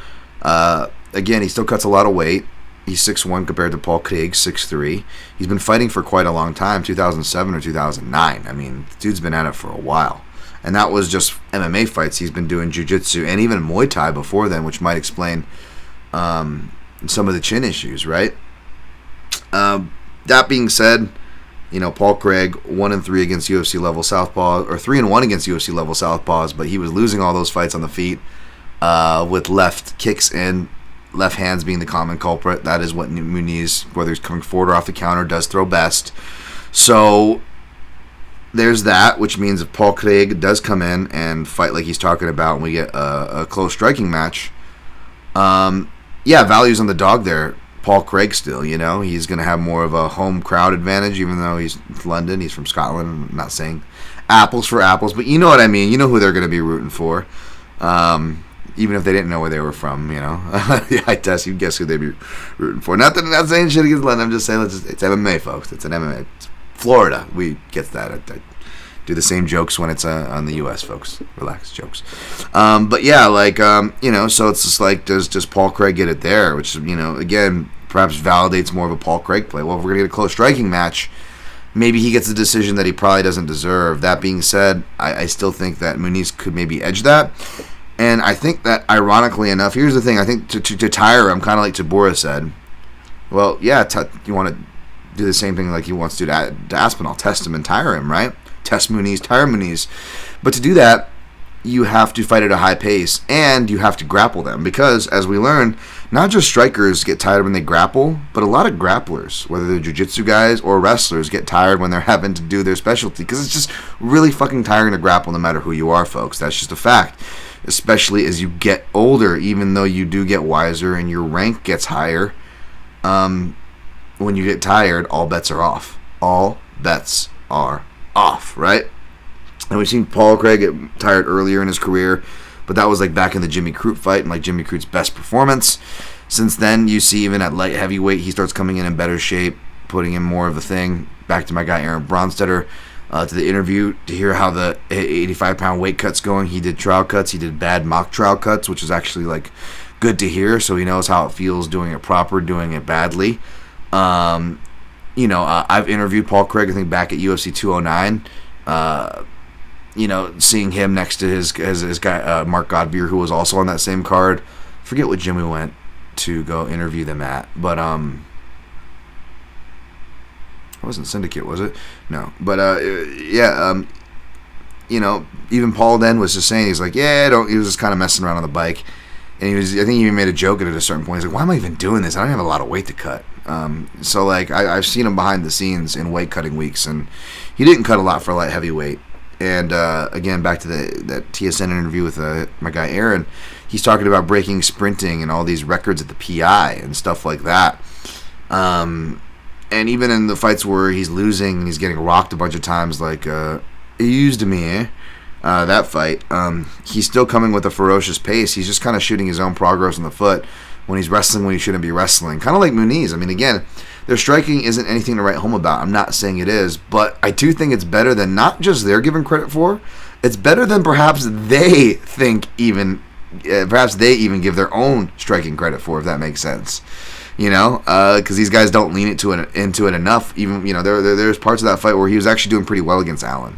Again, he still cuts a lot of weight. He's 6'1" compared to Paul Craig, 6'3". He's been fighting for quite a long time, 2007 or 2009. I mean, the dude's been at it for a while. And that was just MMA fights. He's been doing jiu-jitsu and even Muay Thai before then, which might explain some of the chin issues, right? That being said, Paul Craig 1-3 against UFC level southpaws, or 3-1 against UFC level southpaws, but he was losing all those fights on the feet with left kicks in, left hands being the common culprit. That is what Muniz, whether he's coming forward or off the counter, does throw best. So there's that, which means if Paul Craig does come in and fight like he's talking about, and we get a close striking match, value's on the dog there. Paul Craig still, he's going to have more of a home crowd advantage, even though he's London, he's from Scotland. I'm not saying apples for apples, but you know what I mean. You know who they're going to be rooting for, even if they didn't know where they were from, I guess you guess who they'd be rooting for. Not saying shit against London, I'm just saying it's MMA, folks. It's an MMA. It's Florida, we get that. I do the same jokes when it's on the U.S., folks. Relax, jokes. But yeah, so it's just like, does Paul Craig get it there? Which, again, perhaps validates more of a Paul Craig play. Well, if we're going to get a close striking match, maybe he gets a decision that he probably doesn't deserve. That being said, I still think that Muniz could maybe edge that. And I think that, ironically enough, here's the thing. I think to tire him, kind of like Tybura said, well, yeah, you want to do the same thing like he wants to do to Aspinall. Test him and tire him, right? Test Muniz, tire Muniz. But to do that, you have to fight at a high pace, and you have to grapple them. Because, as we learn, not just strikers get tired when they grapple, but a lot of grapplers, whether they're jiu-jitsu guys or wrestlers, get tired when they're having to do their specialty. Because it's just really fucking tiring to grapple no matter who you are, folks. That's just a fact. Especially as you get older, even though you do get wiser and your rank gets higher. When you get tired, all bets are off. All bets are off, right? And we've seen Paul Craig get tired earlier in his career, but that was like back in the Jimmy Crute fight and like Jimmy Crute's best performance. Since then, you see even at light heavyweight, he starts coming in better shape, putting in more of a thing. Back to my guy Aaron Bronstetter, to the interview to hear how the 85-pound weight cut's going. He did trial cuts. He did bad mock trial cuts, which is actually like good to hear. So he knows how it feels doing it proper, doing it badly. I've interviewed Paul Craig, I think, back at UFC 209. Seeing him next to his guy, Mark Godbeer, who was also on that same card. Forget what gym we went to go interview them at. But, it wasn't Syndicate, was it? No. But, even Paul then was just saying, he's like, he was just kind of messing around on the bike. And I think he even made a joke at a certain point. He's like, why am I even doing this? I don't have a lot of weight to cut. So I've seen him behind the scenes in weight cutting weeks, and he didn't cut a lot for light heavyweight. And again, back to that TSN interview with my guy Aaron, he's talking about breaking sprinting and all these records at the PI and stuff like that. And even in the fights where he's losing and he's getting rocked a bunch of times, like he used me, that fight, he's still coming with a ferocious pace. He's just kind of shooting his own progress in the foot when he's wrestling when he shouldn't be wrestling. Kind of like Muniz. I mean, again, their striking isn't anything to write home about. I'm not saying it is, but I do think it's better than not just they're given credit for. It's better than perhaps they think even perhaps they even give their own striking credit for, if that makes sense. Because these guys don't lean into it enough. Even there's parts of that fight where he was actually doing pretty well against Allen.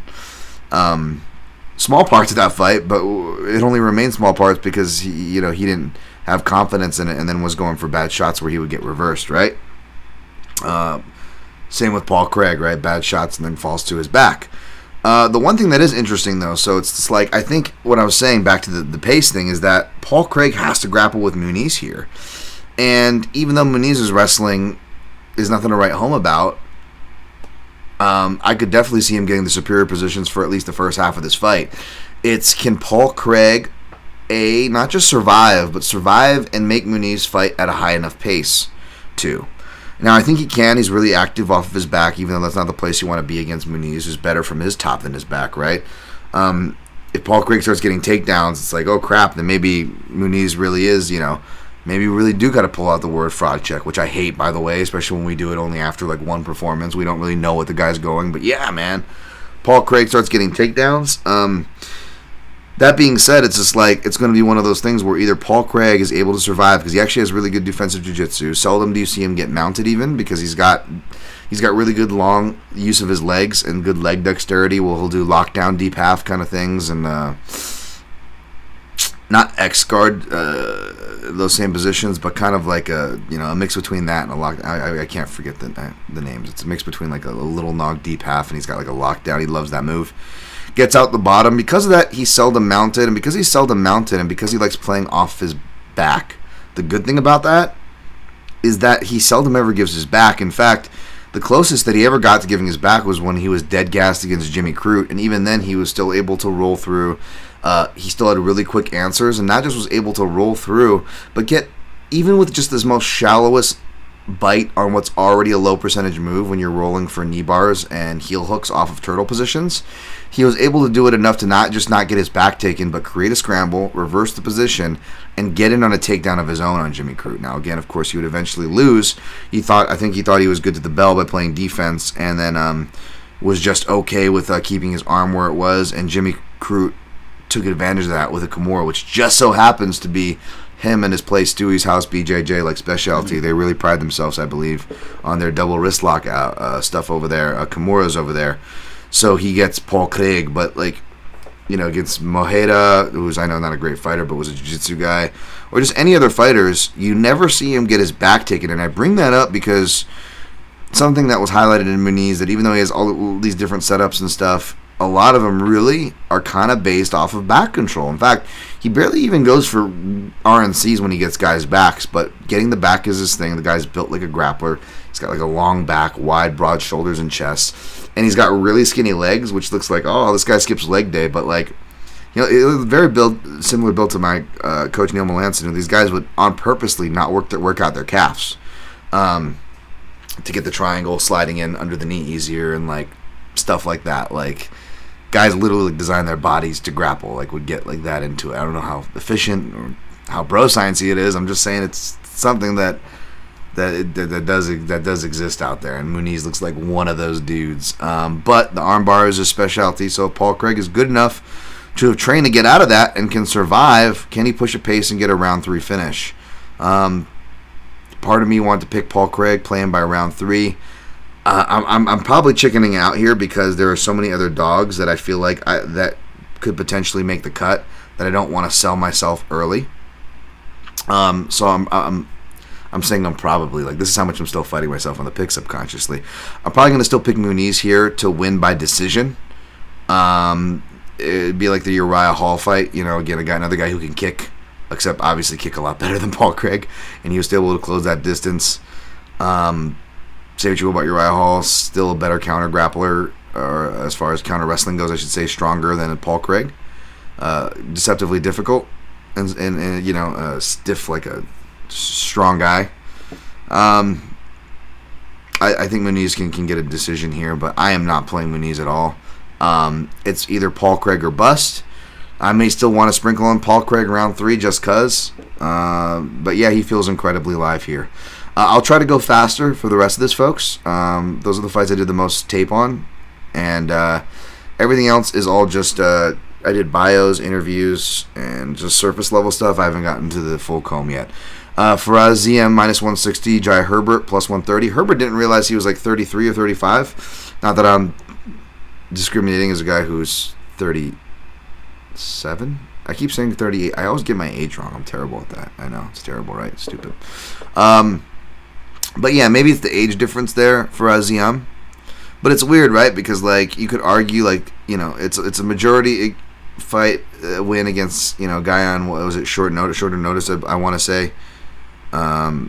Small parts of that fight, but it only remained small parts because he didn't have confidence in it, and then was going for bad shots where he would get reversed, right? Same with Paul Craig, right? Bad shots and then falls to his back. The one thing that is interesting, though, so it's just like, I think what I was saying back to the pace thing is that Paul Craig has to grapple with Muniz here. And even though Muniz's wrestling is nothing to write home about, I could definitely see him getting the superior positions for at least the first half of this fight. Can Paul Craig, not just survive, but survive and make Muniz fight at a high enough pace, too. Now, I think he can. He's really active off of his back, even though that's not the place you want to be against Muniz, who's better from his top than his back, right? If Paul Craig starts getting takedowns, it's like, oh, crap, then maybe Muniz really is, maybe we really do got to pull out the word fraud check, which I hate, by the way, especially when we do it only after, like, one performance. We don't really know what the guy's going. But, yeah, man, Paul Craig starts getting takedowns. That being said, it's just like, it's going to be one of those things where either Paul Craig is able to survive, because he actually has really good defensive jiu-jitsu. Seldom do you see him get mounted even, because he's got really good long use of his legs and good leg dexterity. He'll do lockdown, deep half kind of things, and not X-guard, those same positions, but kind of like a mix between that and a lock. I can't forget the names. It's a mix between like a little nog deep half, and he's got like a lockdown. He loves that move. Gets out the bottom. Because of that, he's seldom mounted, and because he likes playing off his back, the good thing about that is that he seldom ever gives his back. In fact, the closest that he ever got to giving his back was when he was dead gassed against Jimmy Crute, and even then he was still able to roll through. He still had really quick answers, and not just was able to roll through, but get, even with just this most shallowest bite on what's already a low percentage move when you're rolling for knee bars and heel hooks off of turtle positions, he was able to do it enough to not get his back taken, but create a scramble, reverse the position, and get in on a takedown of his own on Jimmy Crute. Now, again, of course, he would eventually lose. I think he thought he was good to the bell by playing defense, and then was just okay with keeping his arm where it was, and Jimmy Crute took advantage of that with a Kimura, which just so happens to be him and his place, Stewie's House BJJ, like specialty. They really pride themselves, I believe, on their double wrist lock stuff over there. Kimura's over there. So he gets Paul Craig, but against Mojeda, who's, I know, not a great fighter, but was a jiu-jitsu guy, or just any other fighters, you never see him get his back taken. And I bring that up because something that was highlighted in Muniz, that even though he has all these different setups and stuff, a lot of them really are kind of based off of back control. In fact, he barely even goes for RNCs when he gets guys' backs, but getting the back is his thing. The guy's built like a grappler. He's got like a long back, wide, broad shoulders and chest, and he's got really skinny legs, which looks like, oh, this guy skips leg day, but like, it was very similar built to my coach Neil Melanson. These guys would on purposely not work out their calves to get the triangle sliding in under the knee easier and like stuff like that. Like, guys literally design their bodies to grapple, like would get like that into it. I don't know how efficient or how bro sciencey it is. I'm just saying it's something that does exist out there, and Muniz looks like one of those dudes. But the armbar is a specialty, so if Paul Craig is good enough to have trained to get out of that and can survive, can he push a pace and get a round 3 finish? Part of me wanted to pick Paul Craig, play him by round 3. I'm probably chickening out here because there are so many other dogs that I feel like that could potentially make the cut that I don't want to sell myself early. So I'm saying I'm probably, like, this is how much I'm still fighting myself on the pick subconsciously. I'm probably going to still pick Muniz here to win by decision. It'd be like the Uriah Hall fight. Again, another guy who can kick, except obviously kick a lot better than Paul Craig, and he was still able to close that distance. Say what you will about Uriah Hall, still a better counter grappler, or as far as counter wrestling goes, I should say, stronger than Paul Craig. Deceptively difficult, and stiff like a strong guy. I think Muniz can get a decision here, but I am not playing Muniz at all. It's either Paul Craig or bust. I may still want to sprinkle on Paul Craig round 3 just because. But yeah, he feels incredibly live here. I'll try to go faster for the rest of this, folks. Those are the fights I did the most tape on. And everything else is all just I did bios, interviews, and just surface level stuff. I haven't gotten to the full comb yet. Faraz Ziam minus 160, Ziam-Herbert plus 130. Herbert didn't realize he was like 33 or 35. Not that I'm discriminating as a guy who's 37. I keep saying 38. I always get my age wrong. I'm terrible at that. I know. It's terrible, right? It's stupid. But yeah, maybe it's the age difference there for Ziam. But it's weird, right? Because like you could argue, like, you know, it's a majority fight win against, you know, a guy on, what was it, shorter notice. I want to say. I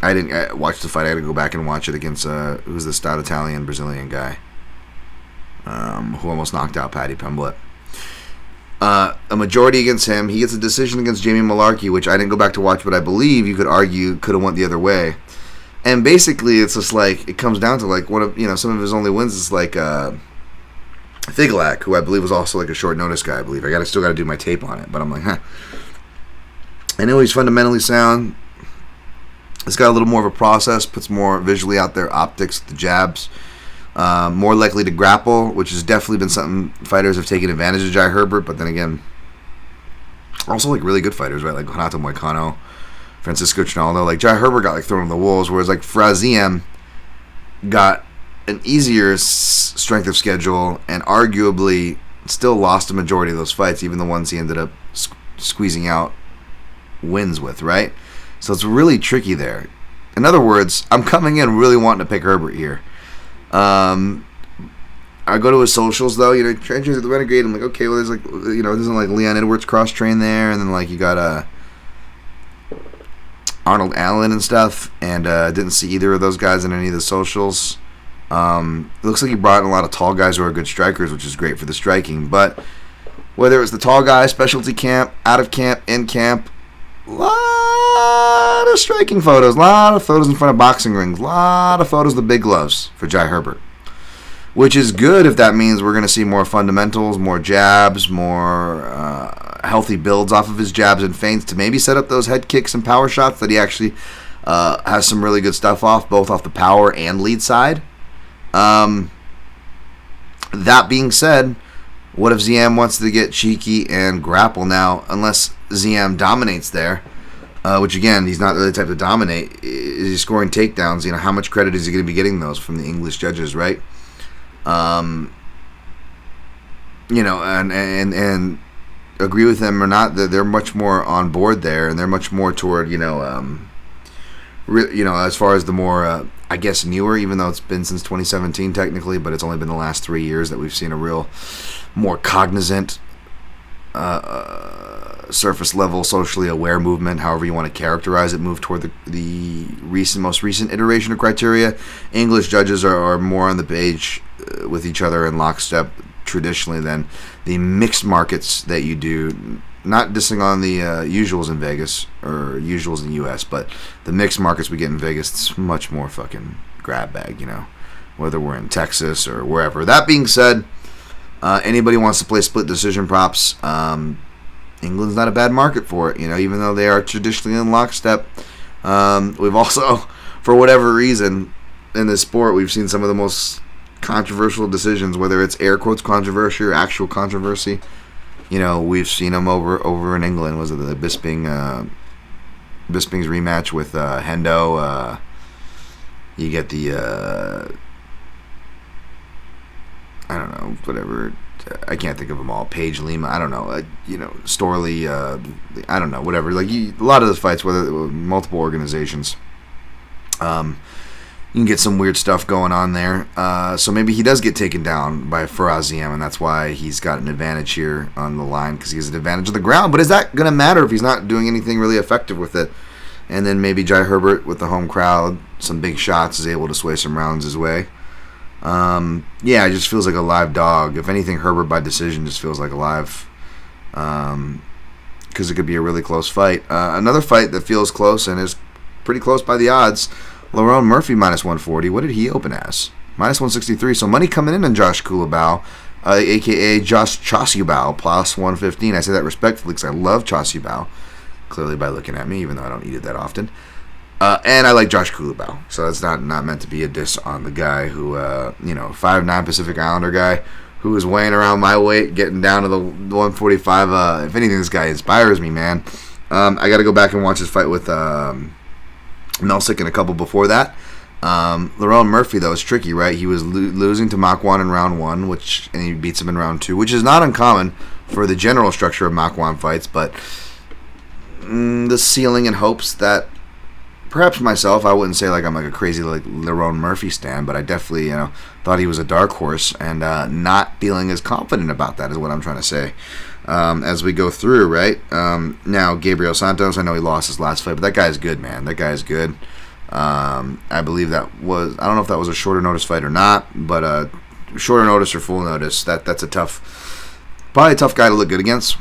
didn't watch the fight. I got to go back and watch it against who's the stout Italian Brazilian guy who almost knocked out Paddy Pimblett. A majority against him. He gets a decision against Jamie Mullarkey, which I didn't go back to watch, but I believe you could argue could have went the other way. And basically, it's just like it comes down to like one of, you know, some of his only wins is like Figlak, who I believe was also like a short notice guy. I believe still got to do my tape on it, but I'm like, huh. I know he's fundamentally sound. It's got a little more of a process, puts more visually out there, optics, the jabs, more likely to grapple, which has definitely been something fighters have taken advantage of Ziam-Herbert. But then again, also like really good fighters, right? Like Renato Moicano, Francisco Trinaldo. Like Ziam-Herbert got like thrown in the wolves, whereas like Ziam got an easier strength of schedule and arguably still lost a majority of those fights, even the ones he ended up squeezing out wins with, right? So it's really tricky there. In other words, I'm coming in really wanting to pick Herbert here. I go to his socials though, you know, training with the Renegade. I'm like, okay, well, there's like, you know, there's like Leon Edwards cross train there, and then like you got Arnold Allen and stuff, and didn't see either of those guys in any of the socials. It looks like he brought in a lot of tall guys who are good strikers, which is great for the striking. But whether it was the tall guy, specialty camp, out of camp, in camp, lot of striking photos, lot of photos in front of boxing rings, lot of photos of the big gloves for Ziam-Herbert, which is good if that means we're going to see more fundamentals, more jabs, more healthy builds off of his jabs and feints to maybe set up those head kicks and power shots that he actually has some really good stuff off, both off the power and lead side. That being said, what if Ziam wants to get cheeky and grapple now? Unless Ziam dominates there, which again, he's not really the type to dominate. Is he scoring takedowns? You know, how much credit is he going to be getting those from the English judges, right? You know, and agree with them or not, they're much more on board there, and they're much more toward, you know, as far as the more, I guess, newer, even though it's been since 2017 technically, but it's only been the last 3 years that we've seen a real more cognizant, surface level, socially aware movement, however you want to characterize it, move toward the most recent iteration of criteria. English judges are more on the page with each other in lockstep traditionally than the mixed markets that you do. Not dissing on the usuals in Vegas or usuals in the U.S., but the mixed markets we get in Vegas, it's much more fucking grab bag, you know, whether we're in Texas or wherever. That being said, anybody wants to play split decision props, England's not a bad market for it, you know, even though they are traditionally in lockstep. We've also, for whatever reason, in this sport, we've seen some of the most controversial decisions, whether it's air quotes controversy or actual controversy. You know, we've seen them over in England. Was it the Bisping's rematch with Hendo? You get the I don't know, whatever. I can't think of them all. Paige Lima, I don't know. You know, Storley, I don't know, whatever. Like a lot of those fights, whether multiple organizations, you can get some weird stuff going on there. So maybe he does get taken down by Faraz Ziam, and that's why he's got an advantage here on the line, because he has an advantage of the ground. But is that going to matter if he's not doing anything really effective with it? And then maybe Ziam-Herbert with the home crowd, some big shots, is able to sway some rounds his way. Yeah, it just feels like a live dog. If anything, Herbert by decision just feels like a live, because it could be a really close fight. Another fight that feels close and is pretty close by the odds, Lerone Murphy minus 140. What did he open as? Minus 163. So money coming in on Josh Culibao, a.k.a. Josh Chasubao, plus 115. I say that respectfully because I love Chasubao, clearly by looking at me, even though I don't eat it that often. And I like Josh Culibao, so that's not meant to be a diss on the guy who, 5'9" Pacific Islander guy who is weighing around my weight, getting down to the 145. If anything, this guy inspires me, man. I got to go back and watch his fight with Melsick and a couple before that. Lerone Murphy, though, is tricky, right? He was losing to Makwan in round 1, and he beats him in round 2, which is not uncommon for the general structure of Makwan fights, but the ceiling and hopes that perhaps myself, I wouldn't say like I'm like a crazy like Lerone Murphy stan, but I definitely thought he was a dark horse, and not feeling as confident about that is what I'm trying to say. As we go through, right? Now, Gabriel Santos, I know he lost his last fight, but that guy is good, man. That guy is good. I believe I don't know if that was a shorter notice fight or not, but shorter notice or full notice, that's probably a tough guy to look good against,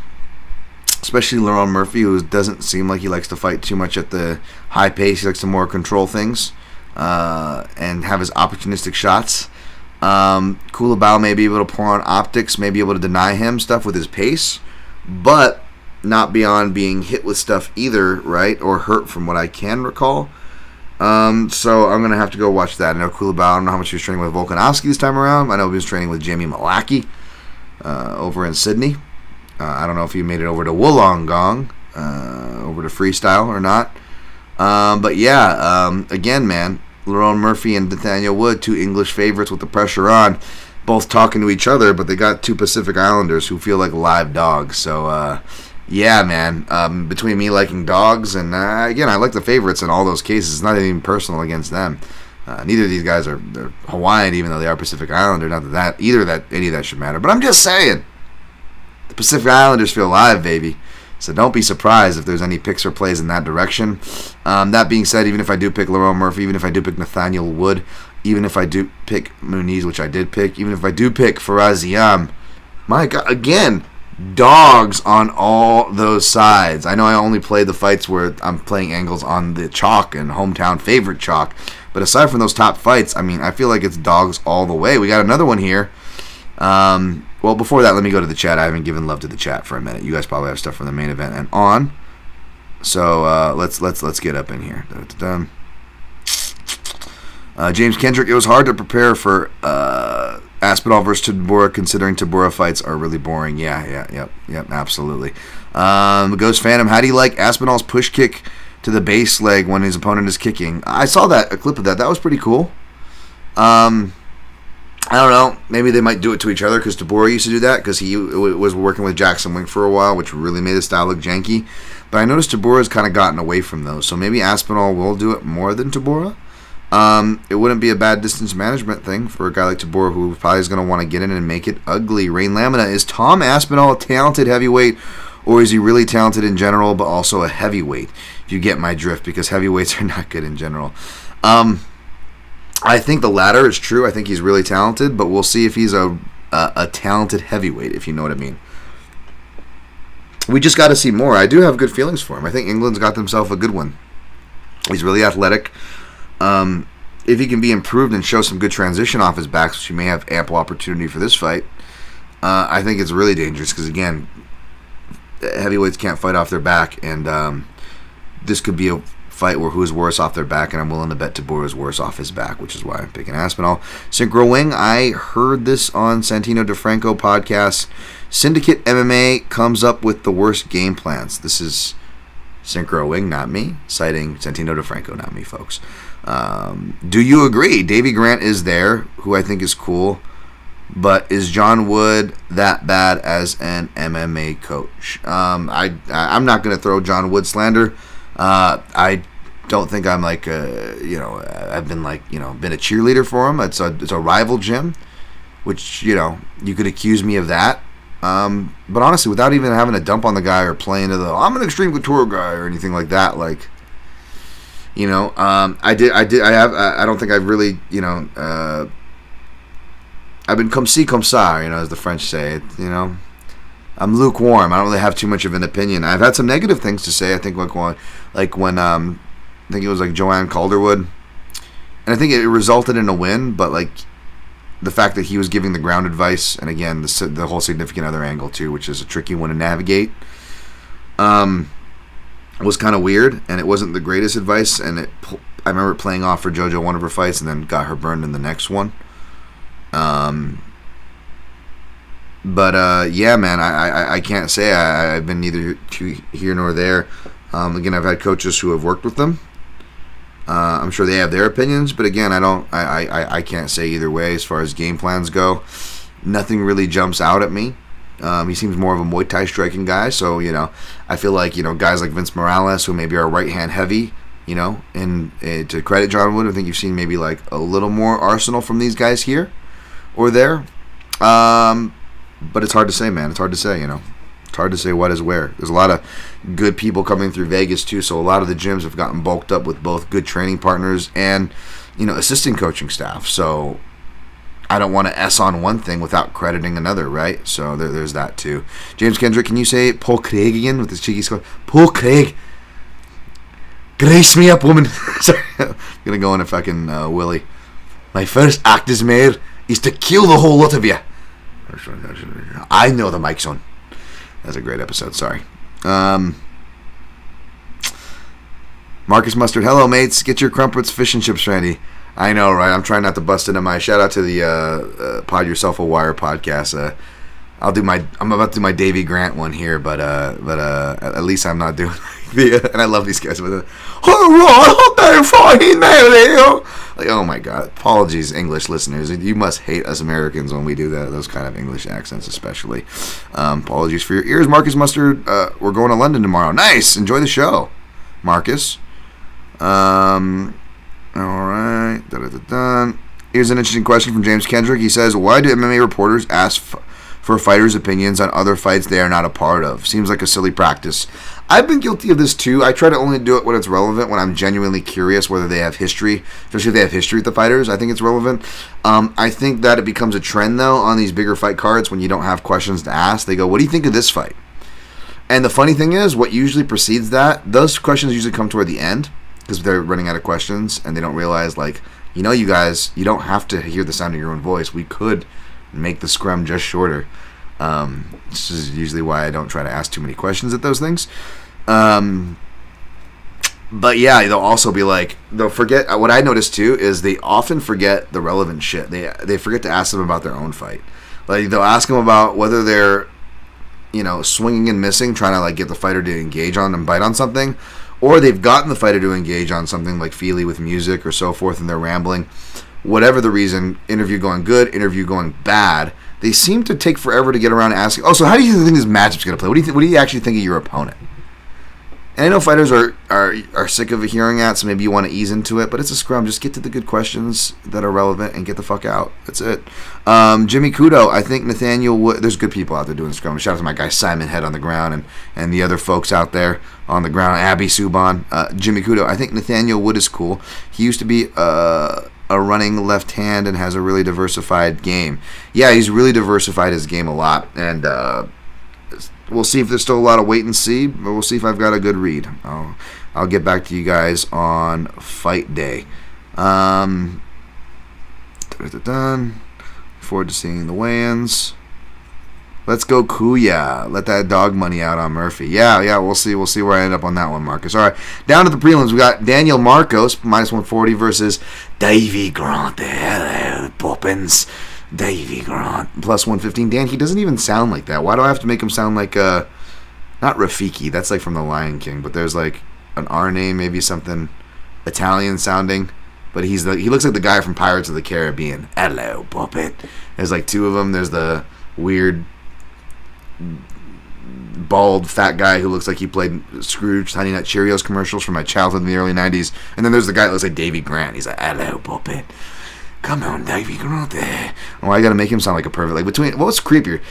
especially Lerone Murphy, who doesn't seem like he likes to fight too much at the high pace. He likes to more control things and have his opportunistic shots. Culibao may be able to pour on optics, may be able to deny him stuff with his pace, but not beyond being hit with stuff either, right, or hurt from what I can recall. So I'm going to have to go watch that. I know Culibao, I don't know how much he was training with Volkanovski this time around. I know he was training with Jamie Malaki over in Sydney. I don't know if he made it over to Wollongong, over to freestyle or not. But yeah, again, man, Lerone Murphy and Nathaniel Wood, 2 English favorites with the pressure on, both talking to each other, but they got 2 Pacific Islanders who feel like live dogs. So, yeah, man, between me liking dogs and, again, I like the favorites in all those cases. It's not even personal against them. Neither of these guys are Hawaiian, even though they are Pacific Islander. Not that any of that should matter. But I'm just saying, the Pacific Islanders feel live, baby. So don't be surprised if there's any picks or plays in that direction. That being said, even if I do pick Lerone Murphy, even if I do pick Nathaniel Wood, even if I do pick Muniz, which I did pick, even if I do pick Faraz Ziam, my God, again, dogs on all those sides. I know I only play the fights where I'm playing angles on the chalk and hometown favorite chalk, but aside from those top fights, I mean, I feel like it's dogs all the way. We got another one here. Well, before that, let me go to the chat. I haven't given love to the chat for a minute. You guys probably have stuff from the main event and on. So let's get up in here. James Kendrick, it was hard to prepare for Aspinall versus Tybura, considering Tybura fights are really boring. Yep, absolutely. Ghost Phantom, how do you like Aspinall's push kick to the base leg when his opponent is kicking? I saw a clip of that. That was pretty cool. I don't know. Maybe they might do it to each other because Tybura used to do that because he was working with Jackson Wink for a while, which really made his style look janky. But I noticed Tybura's kind of gotten away from those, so maybe Aspinall will do it more than Tybura. It wouldn't be a bad distance management thing for a guy like Tybura who probably is going to want to get in and make it ugly. Rain Lamina, is Tom Aspinall a talented heavyweight, or is he really talented in general but also a heavyweight? If you get my drift, because heavyweights are not good in general. I think the latter is true. I think he's really talented, but we'll see if he's a talented heavyweight, if you know what I mean. We just got to see more. I do have good feelings for him. I think England's got themselves a good one. He's really athletic. If he can be improved and show some good transition off his back, which he may have ample opportunity for this fight, I think it's really dangerous because, again, heavyweights can't fight off their back, and this could be a fight where who's worse off their back, and I'm willing to bet Tybura is worse off his back, which is why I'm picking Aspinall. Synchro Wing, I heard this on Santino DeFranco podcast. Syndicate MMA comes up with the worst game plans. This is Synchro Wing, not me, citing Santino DeFranco, not me, folks. Do you agree? Davey Grant is there, who I think is cool, but is John Wood that bad as an MMA coach? I'm not going to throw John Wood slander. I don't think I'm like I've been been a cheerleader for him. It's a rival gym, which you could accuse me of that. But honestly, without even having a dump on the guy or playing to I'm an extreme couture guy or anything like that, I don't think I've really I've been comme ci comme ça, as the French say. I'm lukewarm. I don't really have too much of an opinion. I've had some negative things to say. I think when I think it was like Joanne Calderwood, and I think it resulted in a win. But the fact that he was giving the ground advice, and again the whole significant other angle too, which is a tricky one to navigate, was kind of weird, and it wasn't the greatest advice. And I remember it playing off for JoJo one of her fights, and then got her burned in the next one. Yeah, man, I can't say I've been neither here nor there. Again, I've had coaches who have worked with them. I'm sure they have their opinions, but again, I can't say either way as far as game plans go. Nothing really jumps out at me. He seems more of a Muay Thai striking guy, so, I feel like, guys like Vince Morales, who maybe are right-hand heavy, and to credit John Wood, I think you've seen maybe like a little more arsenal from these guys here or there. But it's hard to say, man. It's hard to say, It's hard to say what is where. There's a lot of good people coming through Vegas, too, so a lot of the gyms have gotten bulked up with both good training partners and, assistant coaching staff. So I don't want to S on one thing without crediting another, right? So there's that, too. James Kendrick, can you say Paul Craig again with his cheeky score? Paul Craig. Grace me up, woman. Sorry. I'm going to go in a fucking Willie. My first act as mayor is to kill the whole lot of you. I know the mic's on. That's a great episode. Sorry. Marcus Mustard. Hello, mates. Get your crumpets, fish and chips ready. I know, right? I'm trying not to bust into my shout out to the Pod Yourself a Wire podcast. I'm about to do my Davy Grant one here, but at least I'm not doing and I love these guys with it. Like, oh my god. Apologies, English listeners. You must hate us Americans when we do those kind of English accents, especially. Apologies for your ears, Marcus Mustard. We're going to London tomorrow. Nice. Enjoy the show, Marcus. All right. Here's an interesting question from James Kendrick. He says, why do MMA reporters ask for fighters' opinions on other fights they are not a part of? Seems like a silly practice. I've been guilty of this too. I try to only do it when it's relevant, when I'm genuinely curious whether they have history, especially if they have history with the fighters. I think it's relevant. I think that it becomes a trend, though, on these bigger fight cards when you don't have questions to ask. They go, what do you think of this fight? And the funny thing is, what usually precedes that, those questions usually come toward the end because they're running out of questions and they don't realize, like, you guys, you don't have to hear the sound of your own voice. We could make the scrum just shorter. This is usually why I don't try to ask too many questions at those things. But yeah, they'll also be like, they'll forget. What I noticed too is they often forget the relevant shit. They forget to ask them about their own fight. Like, they'll ask them about whether they're, swinging and missing, trying to like get the fighter to engage on and bite on something, or they've gotten the fighter to engage on something like Fili with music or so forth, and they're rambling. Whatever the reason, interview going good, interview going bad, they seem to take forever to get around to asking, so how do you think this matchup's going to play? What do you actually think of your opponent? And I know fighters are sick of hearing that, so maybe you want to ease into it, but it's a scrum. Just get to the good questions that are relevant and get the fuck out. That's it. Jimmy Kudo, I think Nathaniel Wood, there's good people out there doing scrum. Shout out to my guy Simon Head on the ground and the other folks out there on the ground, Abby Subban. Jimmy Kudo, I think Nathaniel Wood is cool. He used to be a running left hand and has a really diversified game. Yeah, he's really diversified his game a lot, and we'll see if there's still a lot of wait and see, but we'll see if I've got a good read. I'll get back to you guys on fight day. Done. Forward to seeing the weigh-ins. Let's go Kuya. Let that dog money out on Murphy. Yeah, we'll see. We'll see where I end up on that one, Marcus. All right, down to the prelims. We got Daniel Marcos, minus 140, versus Davy Grant. Hello, Poppins. Davy Grant, plus 115. Dan, he doesn't even sound like that. Why do I have to make him sound like, not Rafiki, that's like from The Lion King, but there's like an R name, maybe something Italian sounding, but he looks like the guy from Pirates of the Caribbean. Hello, puppet. There's like two of them. There's the weird bald fat guy who looks like he played Scrooge Honey Nut Cheerios commercials from my childhood in the early 90s, and then there's the guy that looks like Davy Grant. He's like, hello, puppet. Come on, Davy Grant there. Oh, I gotta make him sound like a pervert. Like, between, what's creepier?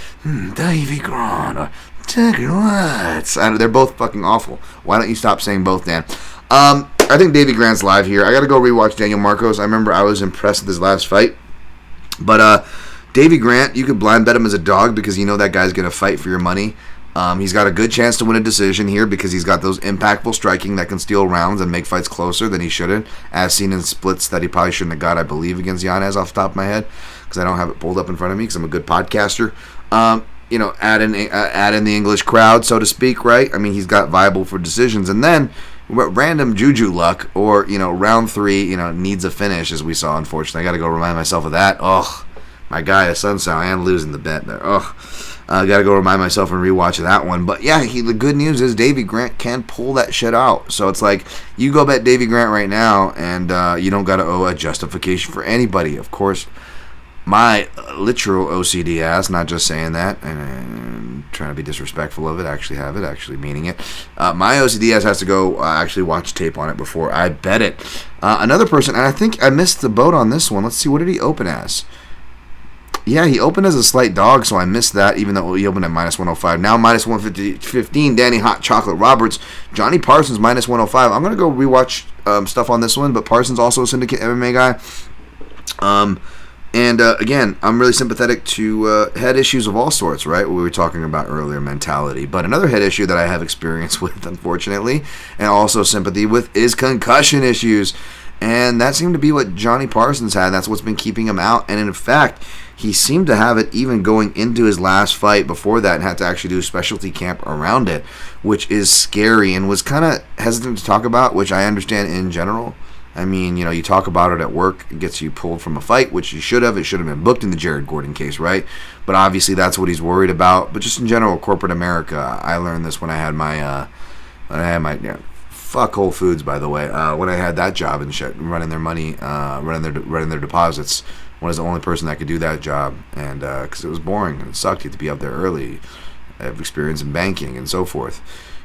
Davy Grant or Tucker Watts. They're both fucking awful. Why don't you stop saying both, Dan? I think Davy Grant's live here. I gotta go rewatch Daniel Marcos. I remember I was impressed with his last fight. But, Davy Grant, you could blind bet him as a dog because you know that guy's gonna fight for your money. He's got a good chance to win a decision here because he's got those impactful striking that can steal rounds and make fights closer than he shouldn't, as seen in splits that he probably shouldn't have got, I believe, against Yanez off the top of my head, because I don't have it pulled up in front of me because I'm a good podcaster. Add in the English crowd, so to speak, right? I mean, he's got viable for decisions. And then random juju luck or, round 3, needs a finish, as we saw, unfortunately. I got to go remind myself of that. Ugh. my guy, Asuncao, I am losing the bet there. Ugh. I got to go remind myself and rewatch that one. But yeah, the good news is Davy Grant can pull that shit out. So it's like, you go bet Davy Grant right now, and you don't got to owe a justification for anybody. Of course, my literal OCD ass, not just saying that, and trying to be disrespectful of it, actually meaning it. My OCD ass has to go actually watch tape on it before I bet it. Another person, and I think I missed the boat on this one. Let's see, what did he open as? Yeah, he opened as a slight dog, so I missed that, even though he opened at minus 105. Now minus 115, Danny Hot Chocolate Roberts. Johnny Parsons, minus 105. I'm going to go rewatch stuff on this one, but Parsons also a Syndicate MMA guy. Again, I'm really sympathetic to head issues of all sorts, right? What we were talking about earlier, mentality. But another head issue that I have experience with, unfortunately, and also sympathy with, is concussion issues. And that seemed to be what Johnny Parsons had. That's what's been keeping him out. And in fact, he seemed to have it even going into his last fight before that, and had to actually do specialty camp around it, which is scary and was kind of hesitant to talk about, which I understand in general. I mean, you talk about it at work, it gets you pulled from a fight, which you should have. It should have been booked in the Jared Gordon case, right? But obviously that's what he's worried about. But just in general, corporate America, I learned this when I had my, fuck Whole Foods, by the way. When I had that job and shit, running their money, running their deposits, I was the only person that could do that job, and because it was boring and it sucked. You had to be up there early. I have experience in banking and so forth,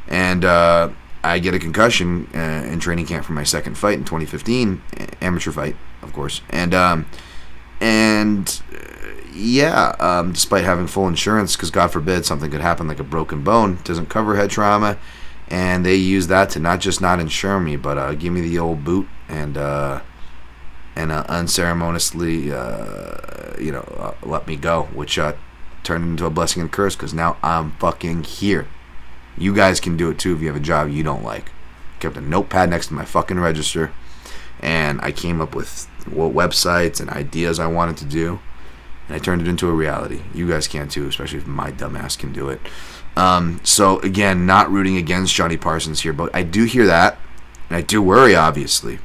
and I get a concussion in training camp for my second fight in 2015, amateur fight, of course, despite having full insurance, because God forbid something could happen like a broken bone, it doesn't cover head trauma. And they use that to not insure me, but give me the old boot and unceremoniously, let me go, which turned into a blessing and curse, because now I'm fucking here. You guys can do it too if you have a job you don't like. Kept a notepad next to my fucking register, and I came up with what websites and ideas I wanted to do, and I turned it into a reality. You guys can too, especially if my dumbass can do it. So again, not rooting against Johnny Parsons here, but I do hear that, and I do worry, obviously.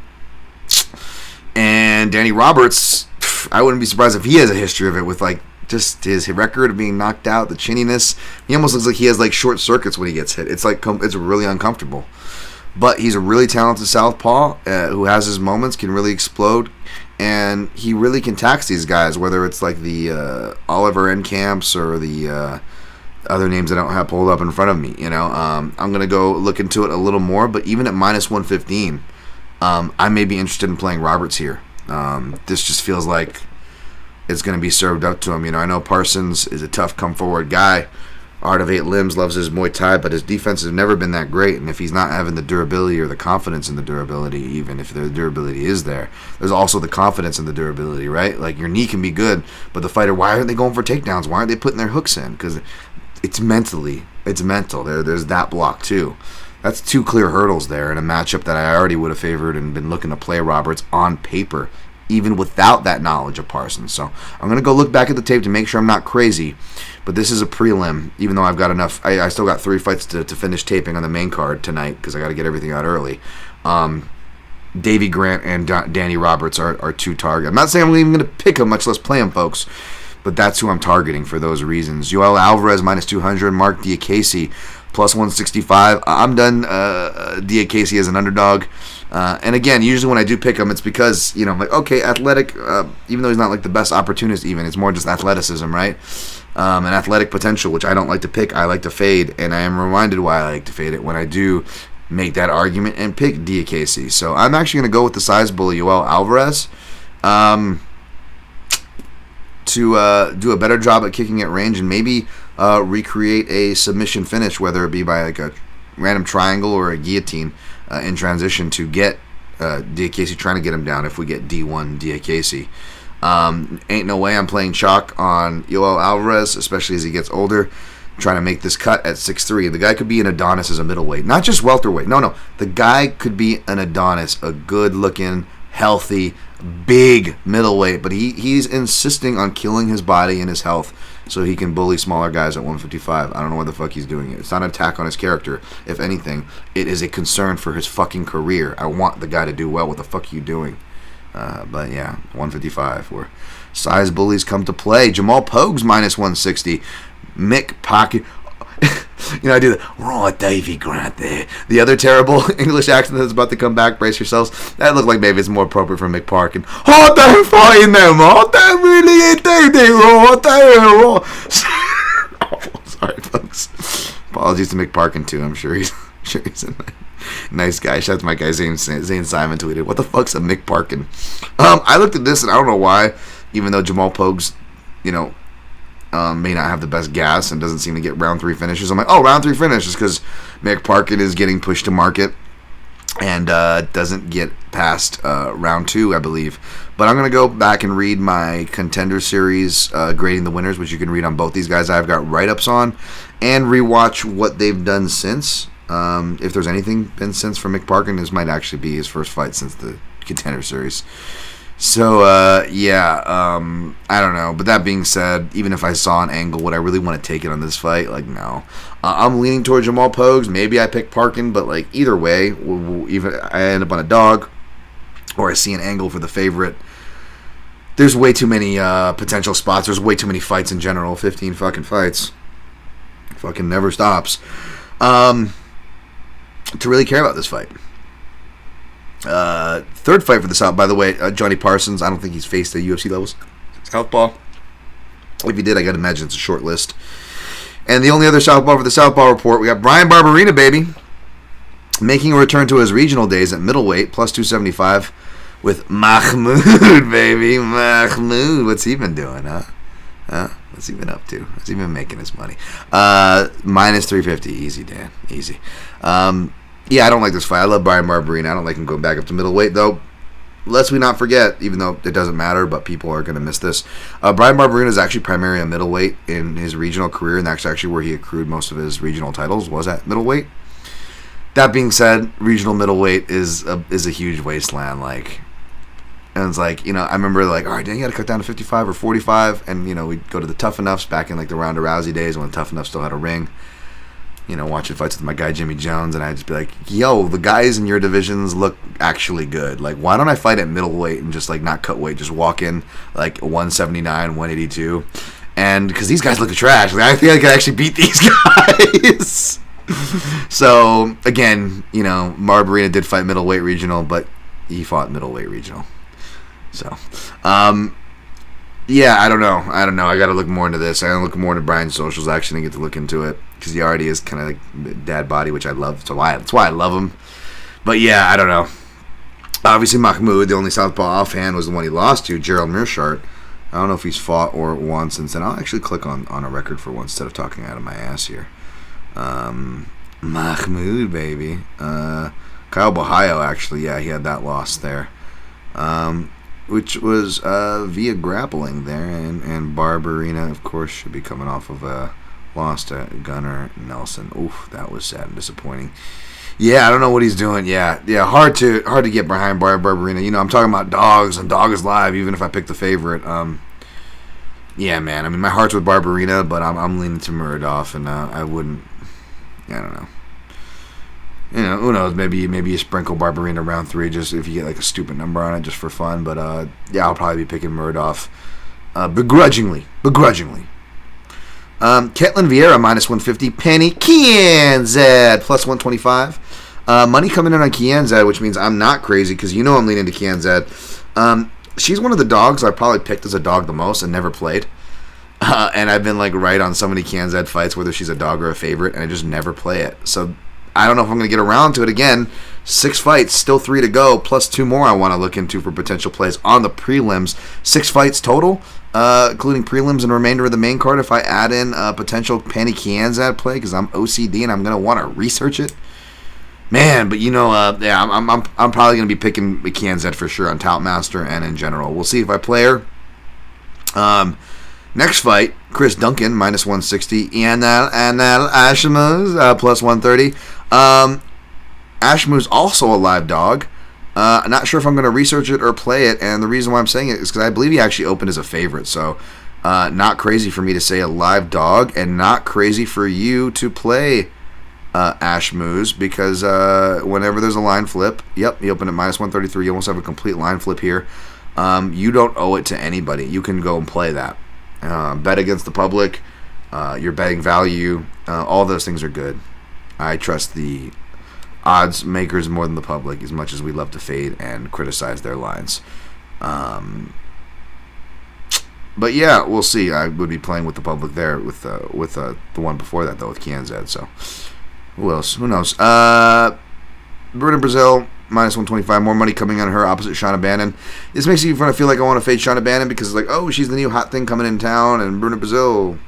And Danny Roberts, I wouldn't be surprised if he has a history of it, with like just his record of being knocked out, the chinniness. He almost looks like he has like short circuits when he gets hit. It's like it's really uncomfortable. But he's a really talented southpaw who has his moments, can really explode, and he really can tax these guys, whether it's like the Oliver Encamps or the other names I don't have pulled up in front of me. I'm going to go look into it a little more, but even at minus 115, I may be interested in playing Roberts here. This just feels like it's going to be served up to him. I know Parsons is a tough come-forward guy. Art of 8 limbs, loves his Muay Thai, but his defense has never been that great. And if he's not having the durability or the confidence in the durability, even if the durability is there, there's also the confidence in the durability, right? Like, your knee can be good, but the fighter, why aren't they going for takedowns? Why aren't they putting their hooks in? Because it's mental. There's that block too. That's 2 clear hurdles there in a matchup that I already would have favored and been looking to play Roberts on paper, even without that knowledge of Parsons. So I'm going to go look back at the tape to make sure I'm not crazy. But this is a prelim, even though I've got enough. I still got 3 fights to finish taping on the main card tonight, because I got to get everything out early. Davy Grant and Danny Roberts are 2 targets. I'm not saying I'm even going to pick them, much less play them, folks. But that's who I'm targeting for those reasons. Alvarez, minus 200. Mark Diakiese, plus 165. I'm done Diakiese as an underdog. And again, usually when I do pick him, it's because, I'm like, okay, athletic, even though he's not like the best opportunist even, it's more just athleticism, right? And athletic potential, which I don't like to pick, I like to fade. And I am reminded why I like to fade it when I do make that argument and pick Diakiese. So I'm actually going to go with the sizable Alvarez. To do a better job at kicking at range and maybe recreate a submission finish, whether it be by like a random triangle or a guillotine in transition to get Diakiese, trying to get him down if we get D1 Diakiese. Ain't no way I'm playing chalk on Yoel Alvarez, especially as he gets older, trying to make this cut at 6'3". The guy could be an Adonis as a middleweight, not just welterweight. No. The guy could be an Adonis, a good-looking, healthy, big middleweight, but he's insisting on killing his body and his health so he can bully smaller guys at 155. I don't know what the fuck he's doing. It's not an attack on his character. If anything, it is a concern for his fucking career. I want the guy to do well. What the fuck are you doing? But yeah, 155. size bullies come to play. Jamal-Pogues minus 160. Mick Pocket. I do the raw Davy Grant there. The other terrible English accent that's about to come back. Brace yourselves. That looked like maybe it's more appropriate for Mick Parkin. Oh, they're fighting them. Oh, they really they raw. They're raw. Oh, sorry, folks. Apologies to Mick Parkin too. I'm sure he's a nice guy. Shout out to my guy Zane Simon tweeted, "What the fuck's a Mick Parkin?" I looked at this and I don't know why. Even though Jamal-Pogues, may not have the best gas and doesn't seem to get round 3 finishes. I'm like, oh, round 3 finishes because Mick Parkin is getting pushed to market and doesn't get past round 2, I believe. But I'm going to go back and read my contender series grading the winners, which you can read on both these guys. I've got write-ups on, and rewatch what they've done since. If there's anything been since for Mick Parkin, this might actually be his first fight since the contender series. So, I don't know. But that being said, even if I saw an angle, would I really want to take it on this fight? Like, no. I'm leaning toward Jamal-Pogues. Maybe I pick Parkin, but, like, either way, even I end up on a dog or I see an angle for the favorite. There's way too many potential spots. There's way too many fights in general. 15 fucking fights. Fucking never stops. To really care about this fight. Third fight for the South, by the way, Johnny Parsons. I don't think he's faced at UFC levels. Southpaw. If he did, I gotta imagine it's a short list. And the only other Southpaw for the Southpaw report, we got Brian Barberena, baby, making a return to his regional days at middleweight, plus 275, with Mahmoud, baby. Mahmoud. What's he been doing, huh? What's he been up to? What's he been making his money? Minus 350. Easy, Dan. Easy. Yeah, I don't like this fight. I love Brian Barberena. I don't like him going back up to middleweight, though. Lest we not forget, even though it doesn't matter, but people are going to miss this. Brian Barberena is actually primarily a middleweight in his regional career, and that's actually where he accrued most of his regional titles, was at middleweight. That being said, regional middleweight is a huge wasteland. And it's like, I remember all right, Dan, you got to cut down to 55 or 45, and, we'd go to the Tough Enoughs back in, the Ronda Rousey days when Tough Enough still had a ring. Watching fights with my guy Jimmy Jones, and I'd just be like, yo, the guys in your divisions look actually good. Why don't I fight at middleweight and just, not cut weight, just walk in, 179, 182, and, because these guys look trash, I think I could actually beat these guys. So, again, Barberena did fight middleweight regional, but he fought middleweight regional. So, yeah, I don't know. I got to look more into this. I got to look more into Brian's socials, actually, and get to look into it. Because he already is kind of dad body, which I love. So that's why I love him. But yeah, I don't know. Obviously, Mahmoud, the only southpaw offhand, was the one he lost to, Gerald Mearshart. I don't know if he's fought or won since then. I'll actually click on a record for once instead of talking out of my ass here. Mahmoud, baby. Kyle Bahio, actually, yeah, he had that loss there. Which was via grappling there. And Barberena, of course, should be coming off of a lost to Gunnar Nelson. Oof, that was sad and disappointing. Yeah, I don't know what he's doing. Yeah, hard to get behind Barberena. I'm talking about dogs, and dog is live, even if I pick the favorite. Yeah, man. I mean, my heart's with Barberena, but I'm leaning to Muradov, and I wouldn't. I don't know. Who knows? Maybe you sprinkle Barberena round 3 just if you get a stupid number on it just for fun. But yeah, I'll probably be picking Muradov begrudgingly. Ketlin Vieira minus 150. Kianzad plus 125. Money coming in on Kianzad, which means I'm not crazy because I'm leaning to Kianzad. She's one of the dogs I probably picked as a dog the most and never played. And I've been right on so many Kianzad fights, whether she's a dog or a favorite, and I just never play it. So I don't know if I'm going to get around to it again. 6 fights, still 3 to go, plus 2 more I want to look into for potential plays on the prelims. 6 fights total, including prelims and remainder of the main card. If I add in a potential Penny Kianzad play, because I'm OCD and I'm going to want to research it. Man, but yeah, I'm probably going to be picking Kianzad for sure on Toutmaster and in general. We'll see if I play her. Next fight, Chris Duncan, minus 160. Duncan-Ashmouz, plus 130. Ashmouz also a live dog. Not sure if I'm going to research it or play it, and the reason why I'm saying it is because I believe he actually opened as a favorite, so not crazy for me to say a live dog, and not crazy for you to play Ashmouz, because whenever there's a line flip, yep, he opened at minus 133. You almost have a complete line flip here. You don't owe it to anybody. You can go and play that. Bet against the public. Your betting value. All those things are good. I trust the odds makers more than the public, as much as we love to fade and criticize their lines. But yeah, we'll see. I would be playing with the public there with the one before that, though, with Kianzad. So who else? Who knows? Bruna Brazil minus 125. More money coming on her opposite Shauna Bannon. This makes me feel like I want to fade Shauna Bannon because it's like, oh, she's the new hot thing coming in town, and Bruna Brazil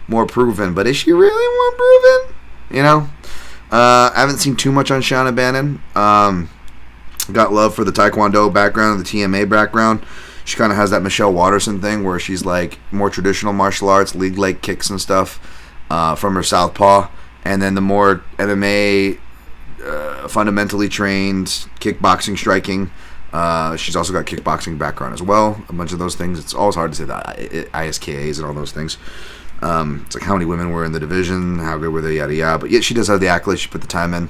more proven. But is she really more proven? You know. I haven't seen too much on Shauna Bannon. Got love for the Taekwondo background and the TMA background. She kind of has that Michelle Watterson thing where she's like more traditional martial arts, league leg kicks and stuff from her southpaw. And then the more MMA fundamentally trained kickboxing, striking. She's also got kickboxing background as well. A bunch of those things. It's always hard to say that ISKAs and all those things. It's like how many women were in the division, how good were they, yada yada. But yet she does have the accolades. She put the time in,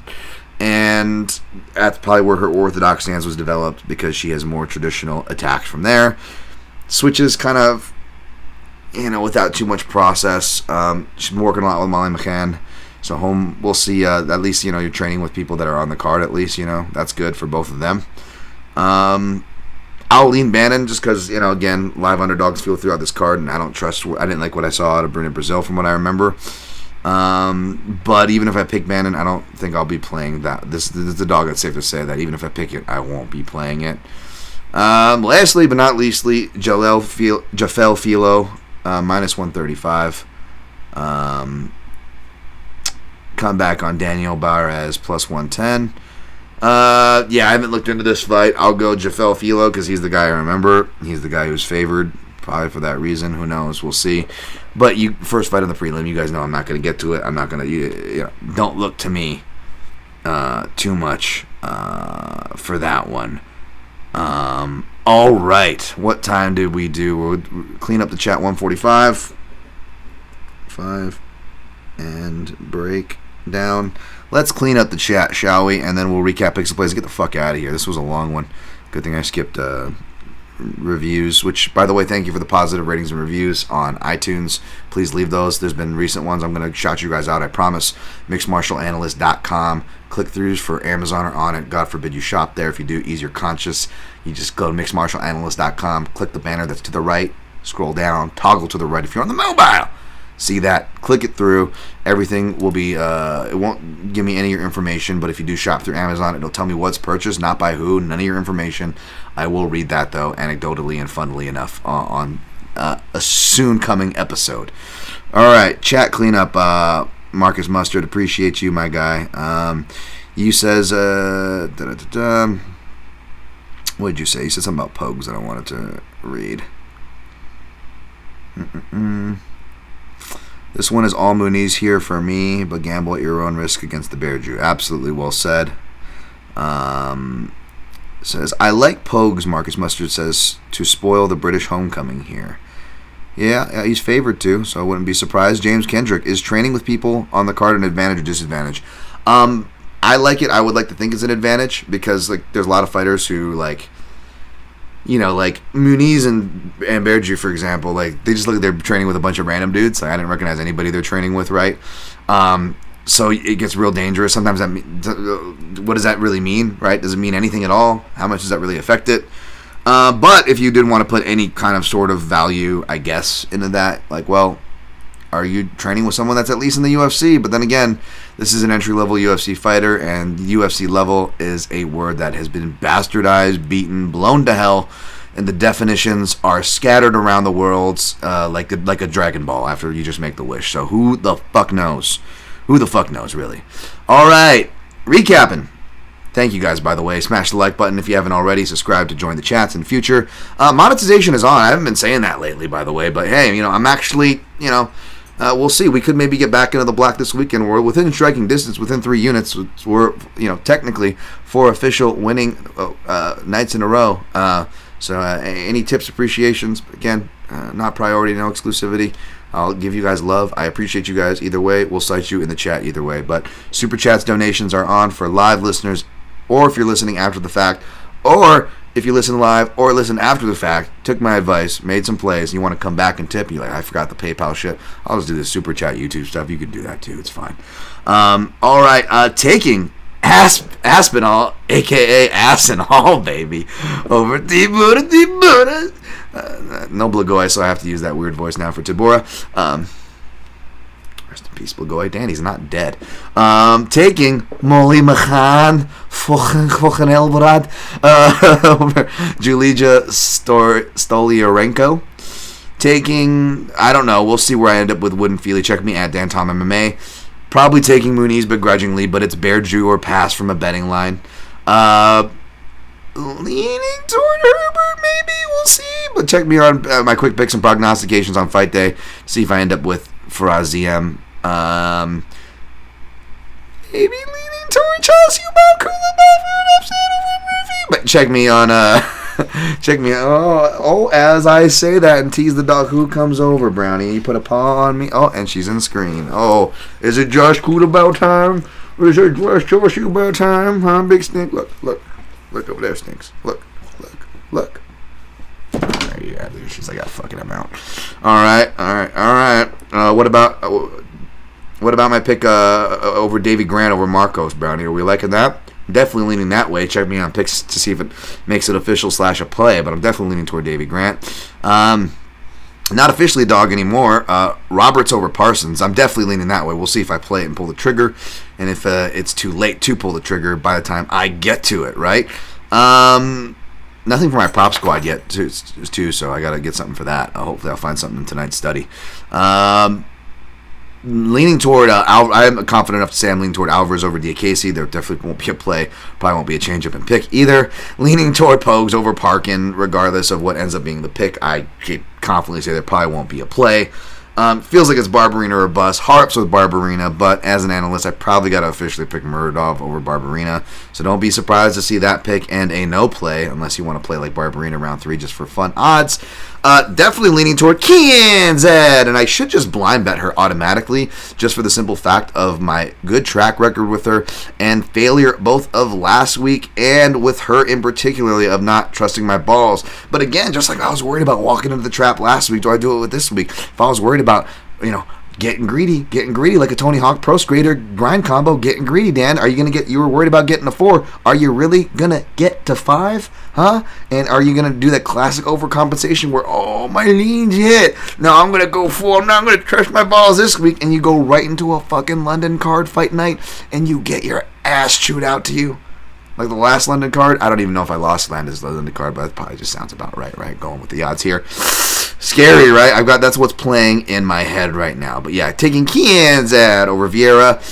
and that's probably where her orthodox stance was developed because she has more traditional attacks from there. Switches kind of, without too much process. She's been working a lot with Molly McCann. So we'll see. At least you're training with people that are on the card. At least that's good for both of them. I'll lean Bannon just because, again, live underdogs feel throughout this card, and I didn't like what I saw out of Bruna Brazil from what I remember. But even if I pick Bannon, I don't think I'll be playing that. This is the dog that's safe to say that even if I pick it, I won't be playing it. Lastly, but not leastly, Jafel Filho, minus 135. Come back on Filho-Barez, plus 110. I haven't looked into this fight. I'll go Jafel Filho because he's the guy I remember. He's the guy who's favored, probably for that reason. Who knows? We'll see. But first fight on the prelim, you guys know I'm not going to get to it. I'm not going to. Don't look to me too much for that one. All right. What time did we do? We'll clean up the chat. 1:45. 5 and break down. Let's clean up the chat, shall we? And then we'll recap Pixel Plays and get the fuck out of here. This was a long one. Good thing I skipped reviews, which, by the way, thank you for the positive ratings and reviews on iTunes. Please leave those. There's been recent ones. I'm going to shout you guys out, I promise. MixedMartialAnalyst.com. Click-throughs for Amazon are on it. God forbid you shop there. If you do, ease your conscience. You just go to MixedMartialAnalyst.com. Click the banner that's to the right. Scroll down. Toggle to the right if you're on the mobile. See that, click it through. Everything will be, it won't give me any of your information, but if you do shop through Amazon, it'll tell me what's purchased, not by who, none of your information. I will read that, though, anecdotally and funnily enough, on a soon-coming episode. All right, chat cleanup. Marcus Mustard, appreciate you, my guy. You says, what did you say? You said something about Pogues that I wanted to read. This one is all Muniz here for me, but gamble at your own risk against the Bear Jew. Absolutely well said. Says, I like Pogues, Marcus Mustard says, to spoil the British homecoming here. Yeah, he's favored too, so I wouldn't be surprised. James Kendrick is training with people on the card an advantage or disadvantage. I like it. I would like to think it's an advantage because there's a lot of fighters who like Muniz and Berju, for example, they just look like they're training with a bunch of random dudes. I didn't recognize anybody they're training with, right? So it gets real dangerous. Sometimes what does that really mean, right? Does it mean anything at all? How much does that really affect it? But if you did want to put any kind of sort of value, I guess, into that, are you training with someone that's at least in the UFC? But then again, this is an entry-level UFC fighter, and UFC level is a word that has been bastardized, beaten, blown to hell, and the definitions are scattered around the world like a Dragon Ball after you just make the wish. So who the fuck knows? Who the fuck knows, really? All right, recapping. Thank you guys, by the way. Smash the like button if you haven't already. Subscribe to join the chats in the future. Monetization is on. I haven't been saying that lately, by the way. But hey, I'm actually, we'll see. We could maybe get back into the black this weekend. We're within striking distance, within 3 units. We're, technically 4 official winning nights in a row. So any tips, appreciations, again, not priority, no exclusivity. I'll give you guys love. I appreciate you guys either way. We'll cite you in the chat either way. But Super Chats donations are on for live listeners, or if you're listening after the fact, or if you listen live or listen after the fact, took my advice, made some plays, and you want to come back and tip, you're like, I forgot the PayPal shit. I'll just do this super chat YouTube stuff. You could do that too. It's fine. All right. Taking Aspinall, a.k.a. Aspinall, baby, over Tybura. No Blagoy, so I have to use that weird voice now for Tybura. Rest in peace, Blagoy. Danny's not dead. Taking Molly McCann, fucking Elbrad, over Julija-Stoliarenko. Taking, I don't know, we'll see where I end up with Wood-Fili. Check me at Dan Tom MMA. Probably taking Muniz begrudgingly, but it's Bear Jew or pass from a betting line. Leaning toward Herbert, maybe. We'll see. But check me on my quick picks and prognostications on fight day. See if I end up with Faraz Ziam. Maybe leaning toward Chelsea Culibao for an upset over Murphy. But check me on as I say that and tease the dog, who comes over, Brownie? You put a paw on me. Oh, and she's in screen. Oh, is it Josh Culibao time? Or is it Josh Culibao time? Huh, Big Stink? Look over there, Stinks. Look. There you go. She's like, I fucking am out. All right. What about my pick over Davy Grant over Marcos, Brownie? Are we liking that? Definitely leaning that way. Check me on picks to see if it makes it official / a play, but I'm definitely leaning toward Davy Grant. Not officially a dog anymore. Roberts over Parsons. I'm definitely leaning that way. We'll see if I play it and pull the trigger, and if it's too late to pull the trigger by the time I get to it, right? Nothing for my prop squad yet, too, so I got to get something for that. Hopefully I'll find something in tonight's study. Leaning toward, I'm confident enough to say I'm leaning toward Alvarez over Diakiese. There definitely won't be a play. Probably won't be a change-up and pick either. Leaning toward Pogues over Parkin, regardless of what ends up being the pick. I can confidently say there probably won't be a play. Feels like it's Barberena or bust. Harps with Barberena, but as an analyst, I probably got to officially pick Muradov over Barberena. So don't be surprised to see that pick and a no play, unless you want to play like Barberena round 3 just for fun odds. Definitely leaning toward Kianzad, and I should just blind bet her automatically, just for the simple fact of my good track record with her and failure both of last week and with her in particularly of not trusting my balls. But again, just like I was worried about walking into the trap last week, do I do it with this week? If I was worried about, getting greedy like a Tony Hawk Pro Skater grind combo, getting greedy, Dan. You were worried about getting to 4. Are you really going to get to 5? Huh? And are you going to do that classic overcompensation where, my leans hit. Now I'm going to go 4. I'm not going to trust my balls this week. And you go right into a fucking London card fight night and you get your ass chewed out to you. Like the last London card. I don't even know if I lost Landis London card, but that probably just sounds about right? Going with the odds here. Scary, right? That's what's playing in my head right now. But yeah, taking Kianzad over Vieira.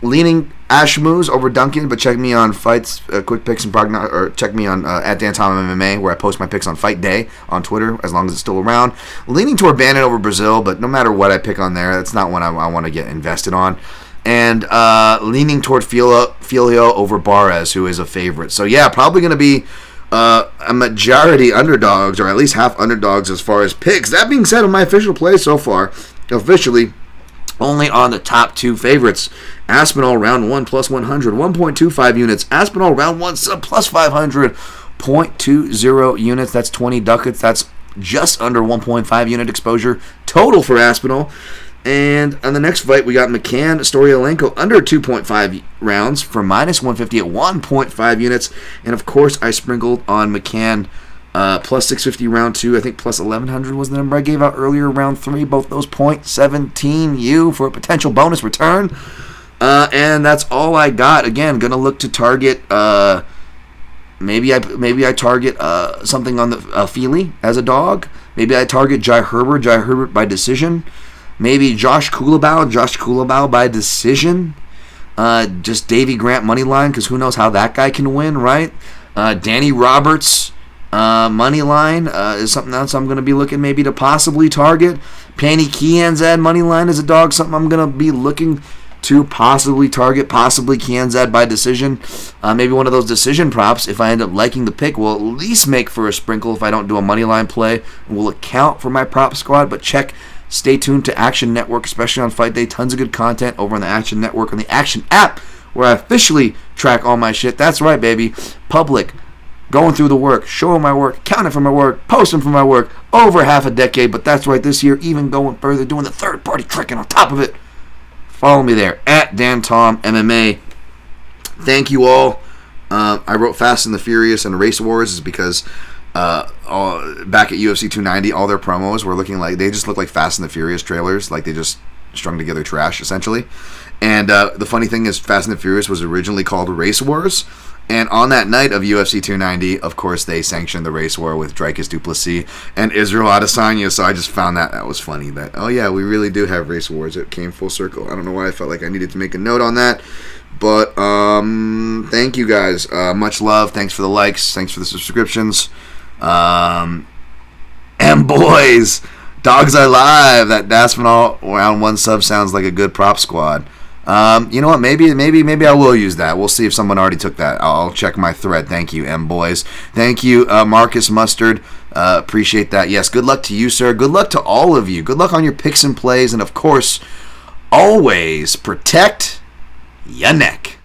Leaning Ashmouz over Duncan, but check me on fights, quick picks and or check me on at Dan Tom MMA, where I post my picks on fight day on Twitter, as long as it's still around. Leaning toward Bannon over Brazil, but no matter what I pick on there, that's not one I want to get invested on. And leaning toward Filho over Barez, who is a favorite. So yeah, probably going to be a majority underdogs, or at least half underdogs as far as picks. That being said, on my official play so far, officially only on the top 2 favorites. Aspinall round 1 plus 100, 1.25 units. Aspinall round 1 plus 500, 0.20 units. That's 20 ducats. That's just under 1.5 unit exposure total for Aspinall. And on the next fight, we got McCann-Stoliarenko under 2.5 rounds for minus 150 at 1.5 units. And, of course, I sprinkled on McCann plus 650 round 2. I think plus 1,100 was the number I gave out earlier, round 3. Both those 0.17 U for a potential bonus return. And that's all I got. Again, going to look to target... Maybe I target something on the Fili as a dog. Maybe I target Ziam-Herbert by decision. Maybe Josh Culibao by decision. Just Davy Grant money line, because who knows how that guy can win, right? Danny Roberts money line is something else I'm going to be looking maybe to possibly target. Kianzad money line is a dog, something I'm going to be looking to possibly target, possibly Kianzad by decision. Maybe one of those decision props, if I end up liking the pick, will at least make for a sprinkle if I don't do a money line play. Will account for my prop squad, but stay tuned to Action Network, especially on fight day. Tons of good content over on the Action Network, on the Action app, where I officially track all my shit. That's right, baby. Public going through the work, showing my work, counting for my work, posting for my work, over half a decade, but that's right, this year, even going further, doing the third-party tricking on top of it. Follow me there, at Dan Tom MMA. Thank you all. I wrote Fast and the Furious and Race Wars is because back at UFC 290, all their promos were looking like, they just looked like Fast and the Furious trailers, like they just strung together trash, essentially. And the funny thing is, Fast and the Furious was originally called Race Wars. And on that night of UFC 290, of course, they sanctioned the race war with Dricus du Plessis and Israel Adesanya. So I just found that was funny. That, oh yeah, we really do have race wars. It came full circle. I don't know why I felt like I needed to make a note on that. But thank you guys. Much love. Thanks for the likes. Thanks for the subscriptions. And boys, Dogs Are Live. That Aspinall round 1 sub sounds like a good prop squad. You know what? Maybe I will use that. We'll see if someone already took that. I'll check my thread. Thank you, boys. Thank you, Marcus Mustard. Appreciate that. Yes, good luck to you, sir. Good luck to all of you. Good luck on your picks and plays, and of course, always protect your neck.